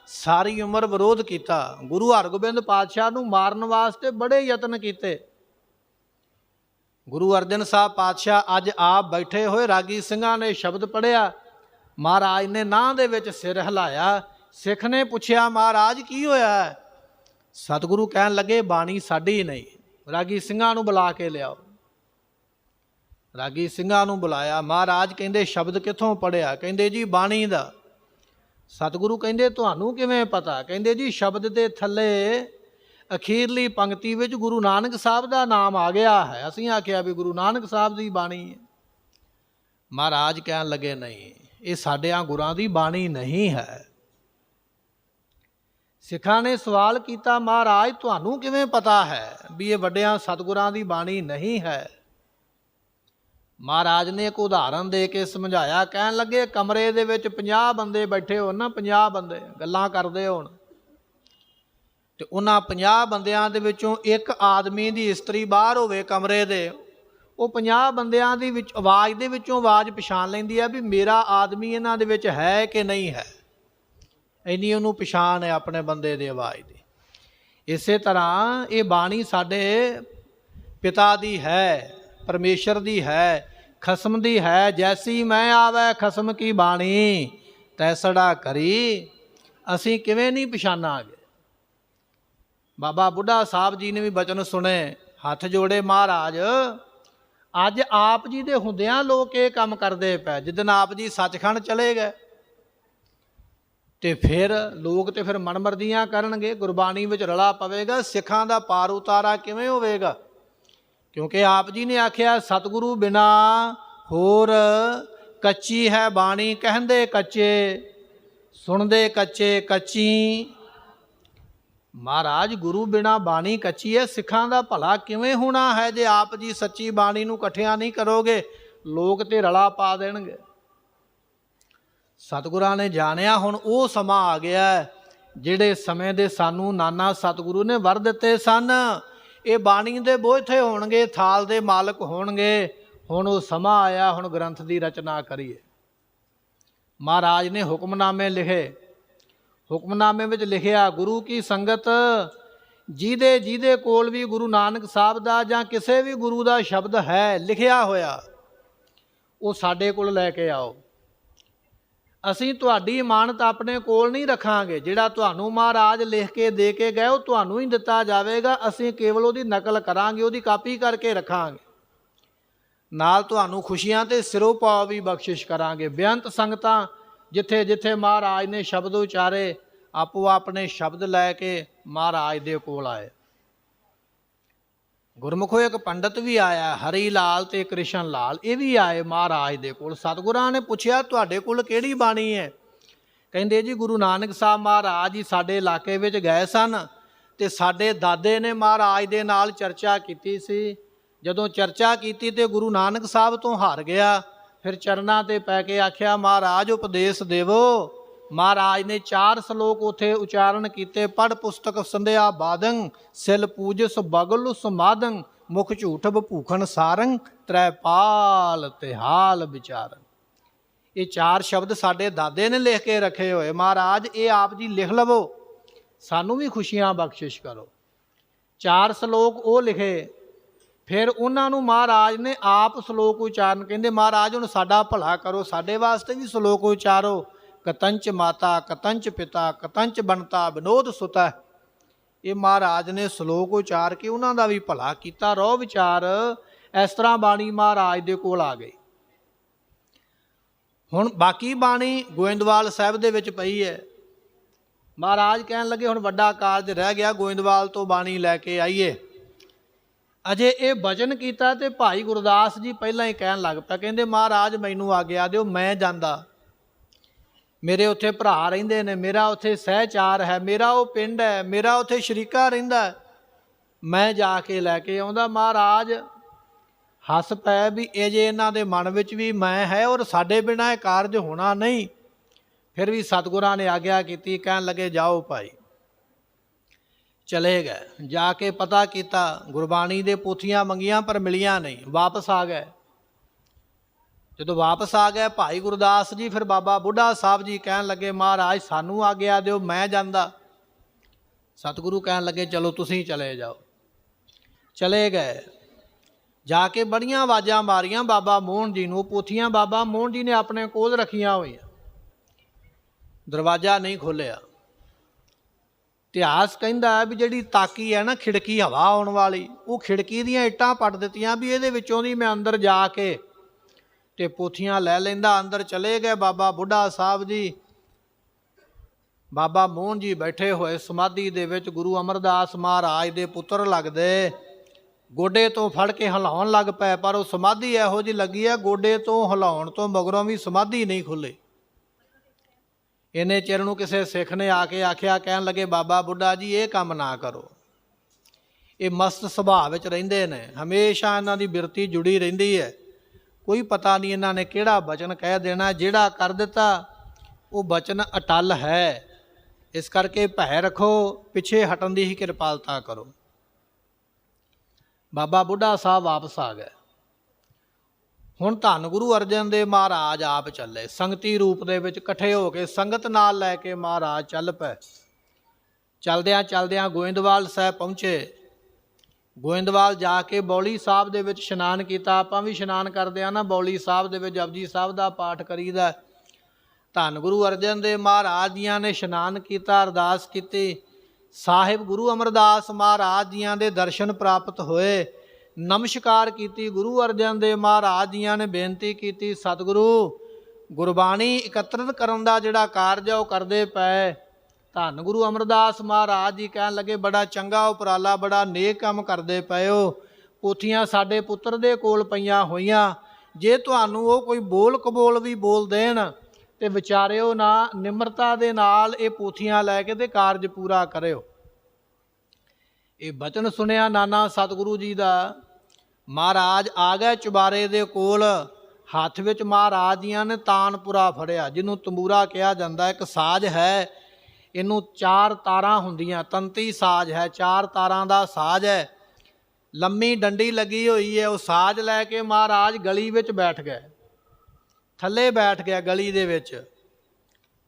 ਸਾਰੀ ਉਮਰ ਵਿਰੋਧ ਕੀਤਾ। ਗੁਰੂ ਹਰਗੋਬਿੰਦ ਪਾਤਸ਼ਾਹ ਨੂੰ ਮਾਰਨ ਵਾਸਤੇ ਬੜੇ ਯਤਨ ਕੀਤੇ। ਗੁਰੂ ਅਰਜਨ ਸਾਹਿਬ ਪਾਤਸ਼ਾਹ ਅੱਜ ਆਪ ਬੈਠੇ ਹੋਏ, ਰਾਗੀ ਸਿੰਘਾਂ ਨੇ ਸ਼ਬਦ ਪੜ੍ਹਿਆ। ਮਹਾਰਾਜ ਨੇ ਨਾਂਹ ਦੇ ਵਿੱਚ ਸਿਰ ਹਿਲਾਇਆ। ਸਿੱਖ ਨੇ ਪੁੱਛਿਆ, ਮਹਾਰਾਜ ਕੀ ਹੋਇਆ? ਸਤਿਗੁਰੂ ਕਹਿਣ ਲੱਗੇ, ਬਾਣੀ ਸਾਡੀ ਨਹੀਂ, ਰਾਗੀ ਸਿੰਘਾਂ ਨੂੰ ਬੁਲਾ ਕੇ ਲਿਆਓ। ਰਾਗੀ ਸਿੰਘਾਂ ਨੂੰ ਬੁਲਾਇਆ। ਮਹਾਰਾਜ ਕਹਿੰਦੇ ਸ਼ਬਦ ਕਿੱਥੋਂ ਪੜ੍ਹਿਆ? ਕਹਿੰਦੇ ਜੀ ਬਾਣੀ ਦਾ। ਸਤਿਗੁਰੂ ਕਹਿੰਦੇ ਤੁਹਾਨੂੰ ਕਿਵੇਂ ਪਤਾ? ਕਹਿੰਦੇ ਜੀ ਸ਼ਬਦ ਦੇ ਥੱਲੇ ਅਖੀਰਲੀ ਪੰਕਤੀ ਵਿੱਚ ਗੁਰੂ ਨਾਨਕ ਸਾਹਿਬ ਦਾ ਨਾਮ ਆ ਗਿਆ ਹੈ। ਅਸੀਂ ਆਖਿਆ ਵੀ ਗੁਰੂ ਨਾਨਕ ਸਾਹਿਬ ਦੀ ਬਾਣੀ ਹੈ। ਮਹਾਰਾਜ ਕਹਿਣ ਲੱਗੇ ਨਹੀਂ, ਇਹ ਸਾਡਿਆਂ ਗੁਰਾਂ ਦੀ ਬਾਣੀ ਨਹੀਂ ਹੈ। ਸਿੱਖਾਂ ਨੇ ਸਵਾਲ ਕੀਤਾ, ਮਹਾਰਾਜ ਤੁਹਾਨੂੰ ਕਿਵੇਂ ਪਤਾ ਹੈ ਵੀ ਇਹ ਵੱਡਿਆਂ ਸਤਿਗੁਰਾਂ ਦੀ ਬਾਣੀ ਨਹੀਂ ਹੈ? ਮਹਾਰਾਜ ਨੇ ਇੱਕ ਉਦਾਹਰਨ ਦੇ ਕੇ ਸਮਝਾਇਆ। ਕਹਿਣ ਲੱਗੇ ਕਮਰੇ ਦੇ ਵਿੱਚ 50 ਬੰਦੇ ਬੈਠੇ ਹੋਣ ਨਾ, 50 ਬੰਦੇ ਗੱਲਾਂ ਕਰਦੇ ਹੋਣ, ਤੇ ਉਹਨਾਂ 50 ਬੰਦਿਆਂ ਦੇ ਵਿੱਚੋਂ ਇੱਕ ਆਦਮੀ ਦੀ ਇਸਤਰੀ ਬਾਹਰ ਹੋਵੇ ਕਮਰੇ ਦੇ, ਉਹ 50 ਬੰਦਿਆਂ ਦੀ ਵਿੱਚ ਆਵਾਜ਼ ਦੇ ਵਿੱਚੋਂ ਆਵਾਜ਼ ਪਛਾਣ ਲੈਂਦੀ ਹੈ ਵੀ ਮੇਰਾ ਆਦਮੀ ਇਹਨਾਂ ਦੇ ਵਿੱਚ ਹੈ ਕਿ ਨਹੀਂ ਹੈ। ਇੰਨੀ ਉਹਨੂੰ ਪਛਾਣ ਹੈ ਆਪਣੇ ਬੰਦੇ ਦੀ ਆਵਾਜ਼ ਦੀ। ਇਸੇ ਤਰ੍ਹਾਂ ਇਹ ਬਾਣੀ ਸਾਡੇ ਪਿਤਾ ਦੀ ਹੈ, ਪਰਮੇਸ਼ਰ ਦੀ ਹੈ, ਖਸਮ ਦੀ ਹੈ। ਜੈਸੀ ਮੈਂ ਆਵੈ ਖਸਮ ਕੀ ਬਾਣੀ, ਤੈਸੜਾ ਕਰੀ। ਅਸੀਂ ਕਿਵੇਂ ਨਹੀਂ ਪਛਾਣਾਂਗੇ? ਬਾਬਾ ਬੁੱਢਾ ਸਾਹਿਬ ਜੀ ਨੇ ਵੀ ਬਚਨ ਸੁਣੇ, ਹੱਥ ਜੋੜੇ ਮਹਾਰਾਜ। ਅੱਜ ਆਪ ਜੀ ਦੇ ਹੁੰਦਿਆਂ ਲੋਕ ਇਹ ਕੰਮ ਕਰਦੇ ਪਏ। ਜਿੱਦਣ ਆਪ ਜੀ ਸੱਚਖੰਡ ਚਲੇ ਗਏ ਤੇ ਫਿਰ ਲੋਕ ਤੇ ਫਿਰ ਮਨਮਰਜ਼ੀਆਂ ਕਰਨਗੇ, ਗੁਰਬਾਣੀ ਵਿੱਚ ਰਲਾ ਪਵੇਗਾ। ਸਿੱਖਾਂ ਦਾ ਪਾਰ ਉਤਾਰਾ ਕਿਵੇਂ ਹੋਵੇਗਾ? ਕਿਉਂਕਿ ਆਪ ਜੀ ਨੇ ਆਖਿਆ ਸਤਿਗੁਰੂ ਬਿਨਾ ਹੋਰ ਕੱਚੀ ਹੈ ਬਾਣੀ, ਕਹਿੰਦੇ ਕੱਚੇ ਸੁਣਦੇ ਕੱਚੇ ਕੱਚੀ। ਮਹਾਰਾਜ ਗੁਰੂ ਬਿਨਾ ਬਾਣੀ ਕੱਚੀ ਹੈ। ਸਿੱਖਾਂ ਦਾ ਭਲਾ ਕਿਵੇਂ ਹੋਣਾ ਹੈ ਜੇ ਆਪ ਜੀ ਸੱਚੀ ਬਾਣੀ ਨੂੰ ਇਕੱਠਿਆਂ ਨਹੀਂ ਕਰੋਗੇ? ਲੋਕ ਤੇ ਰਲਾ ਪਾ ਦੇਣਗੇ। ਸਤਿਗੁਰਾਂ ਨੇ ਜਾਣਿਆ ਹੁਣ ਉਹ ਸਮਾਂ ਆ ਗਿਆ ਜਿਹੜੇ ਸਮੇਂ ਦੇ ਸਾਨੂੰ ਨਾਨਾ ਸਤਿਗੁਰੂ ਨੇ ਵਰ ਦਿੱਤੇ ਸਨ। ਇਹ ਬਾਣੀ ਦੇ ਬੋਝੇ ਹੋਣਗੇ, ਥਾਲ ਦੇ ਮਾਲਕ ਹੋਣਗੇ। ਹੁਣ ਉਹ ਸਮਾਂ ਆਇਆ, ਹੁਣ ਗ੍ਰੰਥ ਦੀ ਰਚਨਾ ਕਰੀਏ। ਮਹਾਰਾਜ ਨੇ ਹੁਕਮਨਾਮੇ ਲਿਖੇ। ਹੁਕਮਨਾਮੇ ਵਿੱਚ ਲਿਖਿਆ, ਗੁਰੂ ਕੀ ਸੰਗਤ ਜਿਹਦੇ ਕੋਲ ਵੀ ਗੁਰੂ ਨਾਨਕ ਸਾਹਿਬ ਦਾ ਜਾਂ ਕਿਸੇ ਵੀ ਗੁਰੂ ਦਾ ਸ਼ਬਦ ਹੈ ਲਿਖਿਆ ਹੋਇਆ, ਉਹ ਸਾਡੇ ਕੋਲ ਲੈ ਕੇ ਆਓ। ਅਸੀਂ ਤੁਹਾਡੀ ਇਮਾਨਤ ਆਪਣੇ ਕੋਲ ਨਹੀਂ ਰੱਖਾਂਗੇ। ਜਿਹੜਾ ਤੁਹਾਨੂੰ ਮਹਾਰਾਜ ਲਿਖ ਕੇ ਦੇ ਕੇ ਗਏ ਉਹ ਤੁਹਾਨੂੰ ਹੀ ਦਿੱਤਾ ਜਾਵੇਗਾ। ਅਸੀਂ ਕੇਵਲ ਉਹਦੀ ਨਕਲ ਕਰਾਂਗੇ, ਉਹਦੀ ਕਾਪੀ ਕਰਕੇ ਰੱਖਾਂਗੇ। ਨਾਲ ਤੁਹਾਨੂੰ ਖੁਸ਼ੀਆਂ ਤੇ ਸਿਰੋਂ ਪਾਉ ਵੀ ਬਖਸ਼ਿਸ਼ ਕਰਾਂਗੇ। ਬੇਅੰਤ ਸੰਗਤਾਂ ਜਿੱਥੇ ਜਿੱਥੇ ਮਹਾਰਾਜ ਨੇ ਸ਼ਬਦ ਉਚਾਰੇ, ਆਪੋ ਆਪਣੇ ਸ਼ਬਦ ਲੈ ਕੇ ਮਹਾਰਾਜ ਦੇ ਕੋਲ ਆਏ। ਗੁਰਮੁਖੋ ਇੱਕ ਪੰਡਤ ਵੀ ਆਇਆ, ਹਰੀ ਲਾਲ ਤੇ ਕ੍ਰਿਸ਼ਨ ਲਾਲ, ਇਹ ਵੀ ਆਏ ਮਹਾਰਾਜ ਦੇ ਕੋਲ। ਸਤਿਗੁਰਾਂ ਨੇ ਪੁੱਛਿਆ ਤੁਹਾਡੇ ਕੋਲ ਕਿਹੜੀ ਬਾਣੀ ਹੈ? ਕਹਿੰਦੇ ਜੀ ਗੁਰੂ ਨਾਨਕ ਸਾਹਿਬ ਮਹਾਰਾਜ ਜੀ ਸਾਡੇ ਇਲਾਕੇ ਵਿੱਚ ਗਏ ਸਨ ਤੇ ਸਾਡੇ ਦਾਦੇ ਨੇ ਮਹਾਰਾਜ ਦੇ ਨਾਲ ਚਰਚਾ ਕੀਤੀ ਸੀ। ਜਦੋਂ ਚਰਚਾ ਕੀਤੀ ਤੇ ਗੁਰੂ ਨਾਨਕ ਸਾਹਿਬ ਤੋਂ ਹਾਰ ਗਿਆ। ਫਿਰ ਚਰਨਾਂ ਤੇ ਪੈ ਕੇ ਆਖਿਆ ਮਹਾਰਾਜ ਉਪਦੇਸ਼ ਦੇਵੋ। ਮਹਾਰਾਜ ਨੇ 4 ਸ਼ਲੋਕ ਉੱਥੇ ਉਚਾਰਨ ਕੀਤੇ। ਪੜ੍ਹ ਪੁਸਤਕ ਸੰਧਿਆ ਬਾਦੰ, ਸਿਲ ਪੂਜਸ ਬਗਲ ਸਮਾਦੰ, ਮੁਖ ਝੂਠ ਭੂਖਣ ਸਾਰੰ, ਤ੍ਰੈ ਪਾਲ ਤਿਹਾਲ ਵਿਚਾਰਨ। ਇਹ 4 ਸ਼ਬਦ ਸਾਡੇ ਦਾਦੇ ਨੇ ਲਿਖ ਕੇ ਰੱਖੇ ਹੋਏ, ਮਹਾਰਾਜ ਇਹ ਆਪ ਜੀ ਲਿਖ ਲਵੋ, ਸਾਨੂੰ ਵੀ ਖੁਸ਼ੀਆਂ ਬਖਸ਼ਿਸ਼ ਕਰੋ। 4 ਸ਼ਲੋਕ ਉਹ ਲਿਖੇ। ਫਿਰ ਉਹਨਾਂ ਨੂੰ ਮਹਾਰਾਜ ਨੇ ਆਪ ਸ਼ਲੋਕ ਉਚਾਰਨ, ਕਹਿੰਦੇ ਮਹਾਰਾਜ ਹੁਣ ਸਾਡਾ ਭਲਾ ਕਰੋ, ਸਾਡੇ ਵਾਸਤੇ ਵੀ ਸ਼ਲੋਕ ਉਚਾਰੋ। ਕਤੰਚ ਮਾਤਾ ਕਤੰਚ ਪਿਤਾ ਕਤੰਚ ਬਣਤਾ ਵਿਨੋਦ ਸੁਤਾ। ਇਹ ਮਹਾਰਾਜ ਨੇ ਸ਼ਲੋਕ ਉਚਾਰ ਕੇ ਉਹਨਾਂ ਦਾ ਵੀ ਭਲਾ ਕੀਤਾ। ਰੋ ਵਿਚਾਰ ਇਸ ਤਰ੍ਹਾਂ ਬਾਣੀ ਮਹਾਰਾਜ ਦੇ ਕੋਲ ਆ ਗਈ। ਹੁਣ ਬਾਕੀ ਬਾਣੀ ਗੋਇੰਦਵਾਲ ਸਾਹਿਬ ਦੇ ਵਿੱਚ ਪਈ ਹੈ। ਮਹਾਰਾਜ ਕਹਿਣ ਲੱਗੇ ਹੁਣ ਵੱਡਾ ਕਾਰਜ ਰਹਿ ਗਿਆ, ਗੋਇੰਦਵਾਲ ਤੋਂ ਬਾਣੀ ਲੈ ਕੇ ਆਈਏ। ਅਜੇ ਇਹ ਬਚਨ ਕੀਤਾ ਤੇ ਭਾਈ ਗੁਰਦਾਸ ਜੀ ਪਹਿਲਾਂ ਹੀ ਕਹਿਣ ਲੱਗ ਪਿਆ, ਕਹਿੰਦੇ ਮਹਾਰਾਜ ਮੈਨੂੰ ਆਗਿਆ ਦਿਓ, ਮੈਂ ਜਾਂਦਾ। ਮੇਰੇ ਉੱਥੇ ਭਰਾ ਰਹਿੰਦੇ ਨੇ, ਮੇਰਾ ਉੱਥੇ ਸਹਿਚਾਰ ਹੈ, ਮੇਰਾ ਉਹ ਪਿੰਡ ਹੈ, ਮੇਰਾ ਉੱਥੇ ਸ਼ਰੀਕਾ ਰਹਿੰਦਾ, ਮੈਂ ਜਾ ਕੇ ਲੈ ਕੇ ਆਉਂਦਾ। ਮਹਾਰਾਜ ਹੱਸ ਪਏ ਵੀ ਇਹ ਜੇ ਇਹਨਾਂ ਦੇ ਮਨ ਵਿੱਚ ਵੀ ਮੈਂ ਹੈ ਔਰ ਸਾਡੇ ਬਿਨਾਂ ਇਹ ਕਾਰਜ ਹੋਣਾ ਨਹੀਂ। ਫਿਰ ਵੀ ਸਤਿਗੁਰਾਂ ਨੇ ਆਗਿਆ ਕੀਤੀ, ਕਹਿਣ ਲੱਗੇ ਜਾਓ ਭਾਈ। ਚਲੇ ਗਏ, ਜਾ ਕੇ ਪਤਾ ਕੀਤਾ, ਗੁਰਬਾਣੀ ਦੇ ਪੋਥੀਆਂ ਮੰਗੀਆਂ ਪਰ ਮਿਲੀਆਂ ਨਹੀਂ, ਵਾਪਸ ਆ ਗਏ। ਜਦੋਂ ਵਾਪਸ ਆ ਗਏ ਭਾਈ ਗੁਰਦਾਸ ਜੀ, ਫਿਰ ਬਾਬਾ ਬੁੱਢਾ ਸਾਹਿਬ ਜੀ ਕਹਿਣ ਲੱਗੇ ਮਹਾਰਾਜ ਸਾਨੂੰ ਆਗਿਆ ਦਿਓ, ਮੈਂ ਜਾਂਦਾ। ਸਤਿਗੁਰੂ ਕਹਿਣ ਲੱਗੇ ਚਲੋ ਤੁਸੀਂ ਚਲੇ ਜਾਓ। ਚਲੇ ਗਏ, ਜਾ ਕੇ ਬੜੀਆਂ ਆਵਾਜ਼ਾਂ ਮਾਰੀਆਂ ਬਾਬਾ ਮੋਹਨ ਜੀ ਨੂੰ। ਪੋਥੀਆਂ ਬਾਬਾ ਮੋਹਨ ਜੀ ਨੇ ਆਪਣੇ ਕੋਲ ਰੱਖੀਆਂ ਹੋਈਆਂ, ਦਰਵਾਜ਼ਾ ਨਹੀਂ ਖੋਲ੍ਹਿਆ। ਇਤਿਹਾਸ ਕਹਿੰਦਾ ਵੀ ਜਿਹੜੀ ਤਾਕੀ ਹੈ ਨਾ, ਖਿੜਕੀ ਹਵਾ ਆਉਣ ਵਾਲੀ, ਉਹ ਖਿੜਕੀ ਦੀਆਂ ਇੱਟਾਂ ਪੱਟ ਦਿੱਤੀਆਂ ਵੀ ਇਹਦੇ ਵਿੱਚੋਂ ਦੀ ਮੈਂ ਅੰਦਰ ਜਾ ਕੇ ਤੇ ਪੋਥੀਆਂ ਲੈ ਲੈਂਦਾ। ਅੰਦਰ ਚਲੇ ਗਏ ਬਾਬਾ ਬੁੱਢਾ ਸਾਹਿਬ ਜੀ, ਬਾਬਾ ਮੋਹਨ ਜੀ ਬੈਠੇ ਹੋਏ ਸਮਾਧੀ ਦੇ ਵਿੱਚ। ਗੁਰੂ ਅਮਰਦਾਸ ਮਹਾਰਾਜ ਦੇ ਪੁੱਤਰ ਲੱਗਦੇ, ਗੋਡੇ ਤੋਂ ਫੜ ਕੇ ਹਿਲਾਉਣ ਲੱਗ ਪਏ, ਪਰ ਉਹ ਸਮਾਧੀ ਇਹੋ ਜਿਹੀ ਲੱਗੀ ਹੈ, ਗੋਡੇ ਤੋਂ ਹਿਲਾਉਣ ਤੋਂ ਮਗਰੋਂ ਵੀ ਸਮਾਧੀ ਨਹੀਂ ਖੁੱਲ੍ਹੀ। ਇੰਨੇ ਚਿਰ ਨੂੰ ਕਿਸੇ ਸਿੱਖ ਨੇ ਆ ਕੇ ਆਖਿਆ, ਕਹਿਣ ਲੱਗੇ ਬਾਬਾ ਬੁੱਢਾ ਜੀ ਇਹ ਕੰਮ ਨਾ ਕਰੋ। ਇਹ ਮਸਤ ਸੁਭਾਅ ਵਿੱਚ ਰਹਿੰਦੇ ਨੇ, ਹਮੇਸ਼ਾ ਇਹਨਾਂ ਦੀ ਬਿਰਤੀ ਜੁੜੀ ਰਹਿੰਦੀ ਹੈ, ਕੋਈ ਪਤਾ ਨਹੀਂ ਇਹਨਾਂ ਨੇ ਕਿਹੜਾ ਬਚਨ ਕਹਿ ਦੇਣਾ। ਜਿਹੜਾ ਕਰ ਦਿੱਤਾ ਉਹ ਬਚਨ ਅਟਲ ਹੈ, ਇਸ ਕਰਕੇ ਭੈ ਰੱਖੋ, ਪਿੱਛੇ ਹਟਣ ਦੀ ਹੀ ਕਿਰਪਾਲਤਾ ਕਰੋ। ਬਾਬਾ ਬੁੱਢਾ ਸਾਹਿਬ ਵਾਪਸ ਆ ਗਏ। ਹੁਣ ਧੰਨ ਗੁਰੂ ਅਰਜਨ ਦੇਵ ਮਹਾਰਾਜ ਆਪ ਚੱਲੇ, ਸੰਗਤੀ ਰੂਪ ਦੇ ਵਿੱਚ ਇਕੱਠੇ ਹੋ ਕੇ ਸੰਗਤ ਨਾਲ ਲੈ ਕੇ ਮਹਾਰਾਜ ਚੱਲ ਪਏ। ਚਲਦਿਆਂ ਚਲਦਿਆਂ ਗੋਇੰਦਵਾਲ ਸਾਹਿਬ ਪਹੁੰਚੇ। ਗੋਇੰਦਵਾਲ ਜਾ ਕੇ ਬੌਲੀ ਸਾਹਿਬ ਦੇ ਵਿੱਚ ਇਸ਼ਨਾਨ ਕੀਤਾ। ਆਪਾਂ ਵੀ ਇਸ਼ਨਾਨ ਕਰਦੇ ਹਾਂ ਨਾ, ਬੌਲੀ ਸਾਹਿਬ ਦੇ ਵਿੱਚ ਜਪਜੀ ਸਾਹਿਬ ਦਾ ਪਾਠ ਕਰੀਦਾ। ਧੰਨ ਗੁਰੂ ਅਰਜਨ ਦੇਵ ਮਹਾਰਾਜ ਜੀਆਂ ਨੇ ਇਸ਼ਨਾਨ ਕੀਤਾ, ਅਰਦਾਸ ਕੀਤੀ। ਸਾਹਿਬ ਗੁਰੂ ਅਮਰਦਾਸ ਮਹਾਰਾਜ ਜੀਆਂ ਦੇ ਦਰਸ਼ਨ ਪ੍ਰਾਪਤ ਹੋਏ। ਨਮਸਕਾਰ ਕੀਤੀ। ਗੁਰੂ ਅਰਜਨ ਦੇਵ ਮਹਾਰਾਜ ਜੀਆਂ ਨੇ ਬੇਨਤੀ ਕੀਤੀ, ਸਤਿਗੁਰੂ ਗੁਰਬਾਣੀ ਇਕੱਤਰਿਤ ਕਰਨ ਦਾ ਜਿਹੜਾ ਕਾਰਜ ਹੈ ਉਹ ਕਰਦੇ ਪਏ। ਧੰਨ ਗੁਰੂ ਅਮਰਦਾਸ ਮਹਾਰਾਜ ਜੀ ਕਹਿਣ ਲੱਗੇ ਬੜਾ ਚੰਗਾ ਉਪਰਾਲਾ, ਬੜਾ ਨੇਕ ਕੰਮ ਕਰਦੇ ਪਏ ਹੋ। ਪੋਥੀਆਂ ਸਾਡੇ ਪੁੱਤਰ ਦੇ ਕੋਲ ਪਈਆਂ ਹੋਈਆਂ, ਜੇ ਤੁਹਾਨੂੰ ਉਹ ਕੋਈ ਬੋਲ ਕਬੋਲ ਵੀ ਬੋਲ ਦੇਣ ਤੇ ਵਿਚਾਰਿਓ ਨਾ, ਨਿਮਰਤਾ ਦੇ ਨਾਲ ਇਹ ਪੋਥੀਆਂ ਲੈ ਕੇ ਤੇ ਕਾਰਜ ਪੂਰਾ ਕਰਿਓ। ਇਹ ਬਚਨ ਸੁਣਿਆ ਨਾਨਾ ਸਤਿਗੁਰੂ ਜੀ ਦਾ। ਮਹਾਰਾਜ ਆ ਗਏ ਚੁਬਾਰੇ ਦੇ ਕੋਲ। ਹੱਥ ਵਿੱਚ ਮਹਾਰਾਜ ਜੀਆਂ ਨੇ ਤਾਨਪੁਰਾ ਫੜਿਆ, ਜਿਹਨੂੰ ਤੰਬੂਰਾ ਕਿਹਾ ਜਾਂਦਾ। ਇੱਕ ਸਾਜ਼ ਹੈ, ਇਹਨੂੰ 4 ਤਾਰਾਂ ਹੁੰਦੀਆਂ, ਤੰਤੀ ਸਾਜ਼ ਹੈ, 4 ਤਾਰਾਂ ਦਾ ਸਾਜ਼ ਹੈ, ਲੰਮੀ ਡੰਡੀ ਲੱਗੀ ਹੋਈ ਹੈ। ਉਹ ਸਾਜ਼ ਲੈ ਕੇ ਮਹਾਰਾਜ ਗਲੀ ਵਿੱਚ ਬੈਠ ਗਏ, ਥੱਲੇ ਬੈਠ ਗਿਆ ਗਲੀ ਦੇ ਵਿੱਚ,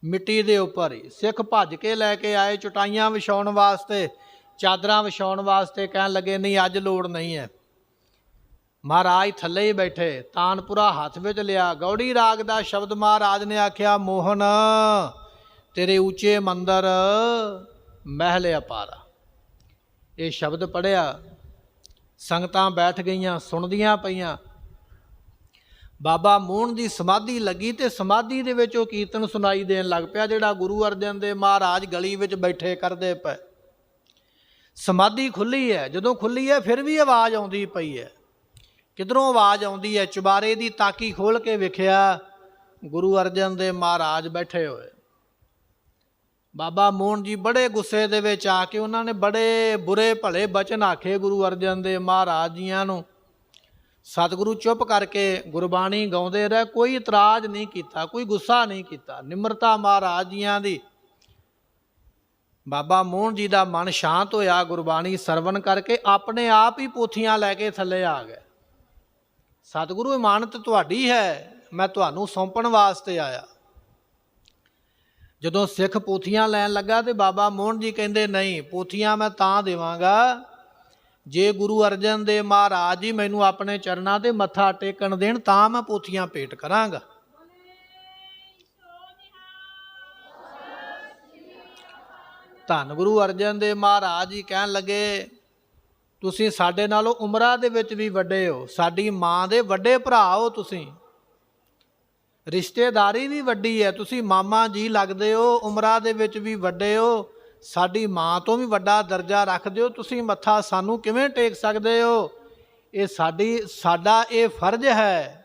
ਮਿੱਟੀ ਦੇ ਉੱਪਰ ਹੀ। ਸਿੱਖ ਭੱਜ ਕੇ ਲੈ ਕੇ ਆਏ ਚਟਾਈਆਂ ਵਿਛਾਉਣ ਵਾਸਤੇ, ਚਾਦਰਾਂ ਵਿਛਾਉਣ ਵਾਸਤੇ। ਕਹਿਣ ਲੱਗੇ ਨਹੀਂ ਅੱਜ ਲੋੜ ਨਹੀਂ ਹੈ। ਮਹਾਰਾਜ ਥੱਲੇ ਹੀ ਬੈਠੇ, ਤਾਨਪੁਰਾ ਹੱਥ ਵਿੱਚ ਲਿਆ। ਗੌੜੀ ਰਾਗ ਦਾ ਸ਼ਬਦ ਮਹਾਰਾਜ ਨੇ ਆਖਿਆ, ਮੋਹਨ ਤੇਰੇ ਉੱਚੇ ਮੰਦਰ ਮਹਿਲ ਅਪਾਰਾ। ਇਹ ਸ਼ਬਦ ਪੜ੍ਹਿਆ, ਸੰਗਤਾਂ ਬੈਠ ਗਈਆਂ, ਸੁਣਦੀਆਂ ਪਈਆਂ। ਬਾਬਾ ਮੋਹਨ ਦੀ ਸਮਾਧੀ ਲੱਗੀ ਤੇ ਸਮਾਧੀ ਦੇ ਵਿੱਚ ਉਹ ਕੀਰਤਨ ਸੁਣਾਈ ਦੇਣ ਲੱਗ ਪਿਆ, ਜਿਹੜਾ ਗੁਰੂ ਅਰਜਨ ਦੇਵ ਮਹਾਰਾਜ ਗਲੀ ਵਿੱਚ ਬੈਠੇ ਕਰਦੇ ਪਏ। ਸਮਾਧੀ ਖੁੱਲੀ ਹੈ, ਜਦੋਂ ਖੁੱਲੀ ਹੈ ਫਿਰ ਵੀ ਆਵਾਜ਼ ਆਉਂਦੀ ਪਈ ਹੈ। ਕਿਧਰੋਂ ਆਵਾਜ਼ ਆਉਂਦੀ ਹੈ? ਚੁਬਾਰੇ ਦੀ ਤਾਕੀ ਖੋਲ੍ਹ ਕੇ ਵੇਖਿਆ, ਗੁਰੂ ਅਰਜਨ ਦੇਵ ਮਹਾਰਾਜ ਬੈਠੇ ਹੋਏ। ਬਾਬਾ ਮੋਹਨ ਜੀ ਬੜੇ ਗੁੱਸੇ ਦੇ ਵਿੱਚ ਆ ਕੇ ਉਹਨਾਂ ਨੇ ਬੜੇ ਬੁਰੇ ਭਲੇ ਬਚਨ ਆਖੇ ਗੁਰੂ ਅਰਜਨ ਦੇਵ ਮਹਾਰਾਜ ਜੀਆਂ ਨੂੰ। ਸਤਿਗੁਰੂ ਚੁੱਪ ਕਰਕੇ ਗੁਰਬਾਣੀ ਗਾਉਂਦੇ ਰਹੇ, ਕੋਈ ਇਤਰਾਜ਼ ਨਹੀਂ ਕੀਤਾ, ਕੋਈ ਗੁੱਸਾ ਨਹੀਂ ਕੀਤਾ। ਨਿਮਰਤਾ ਮਹਾਰਾਜ ਜੀਆਂ ਦੀ। ਬਾਬਾ ਮੋਹਨ ਜੀ ਦਾ ਮਨ ਸ਼ਾਂਤ ਹੋਇਆ ਗੁਰਬਾਣੀ ਸਰਵਣ ਕਰਕੇ, ਆਪਣੇ ਆਪ ਹੀ ਪੋਥੀਆਂ ਲੈ ਕੇ ਥੱਲੇ ਆ ਗਏ। ਸਤਿਗੁਰੂ ਇਮਾਨਤ ਤੁਹਾਡੀ ਹੈ, मैं तुहानू सौंपण वास्ते आया। ਜਦੋਂ ਸਿੱਖ ਪੋਥੀਆਂ ਲੈਣ ਲੱਗਾ ਤੇ ਬਾਬਾ ਮੋਹਨ ਜੀ ਕਹਿੰਦੇ ਨਹੀਂ, ਪੋਥੀਆਂ ਮੈਂ ਤਾਂ ਦੇਵਾਂਗਾ ਜੇ ਗੁਰੂ ਅਰਜਨ ਦੇਵ ਮਹਾਰਾਜ ਜੀ ਮੈਨੂੰ ਆਪਣੇ ਚਰਨਾਂ ਤੇ ਮੱਥਾ ਟੇਕਣ ਦੇਣ, ਤਾਂ ਮੈਂ ਪੋਥੀਆਂ ਭੇਟ ਕਰਾਂਗਾ। ਧੰਨ ਗੁਰੂ ਅਰਜਨ ਦੇਵ ਮਹਾਰਾਜ ਜੀ ਕਹਿਣ ਲੱਗੇ, ਤੁਸੀਂ ਸਾਡੇ ਨਾਲੋਂ ਉਮਰਾਂ ਦੇ ਵਿੱਚ ਵੀ ਵੱਡੇ ਹੋ, ਸਾਡੀ ਮਾਂ ਦੇ ਵੱਡੇ ਭਰਾ ਹੋ, ਤੁਸੀਂ ਰਿਸ਼ਤੇਦਾਰੀ ਵੀ ਵੱਡੀ ਹੈ, ਤੁਸੀਂ ਮਾਮਾ ਜੀ ਲੱਗਦੇ ਹੋ, ਉਮਰਾਂ ਦੇ ਵਿੱਚ ਵੀ ਵੱਡੇ ਹੋ, ਸਾਡੀ ਮਾਂ ਤੋਂ ਵੀ ਵੱਡਾ ਦਰਜਾ ਰੱਖਦੇ ਹੋ, ਤੁਸੀਂ ਮੱਥਾ ਸਾਨੂੰ ਕਿਵੇਂ ਟੇਕ ਸਕਦੇ ਹੋ? ਇਹ ਸਾਡਾ ਇਹ ਫਰਜ਼ ਹੈ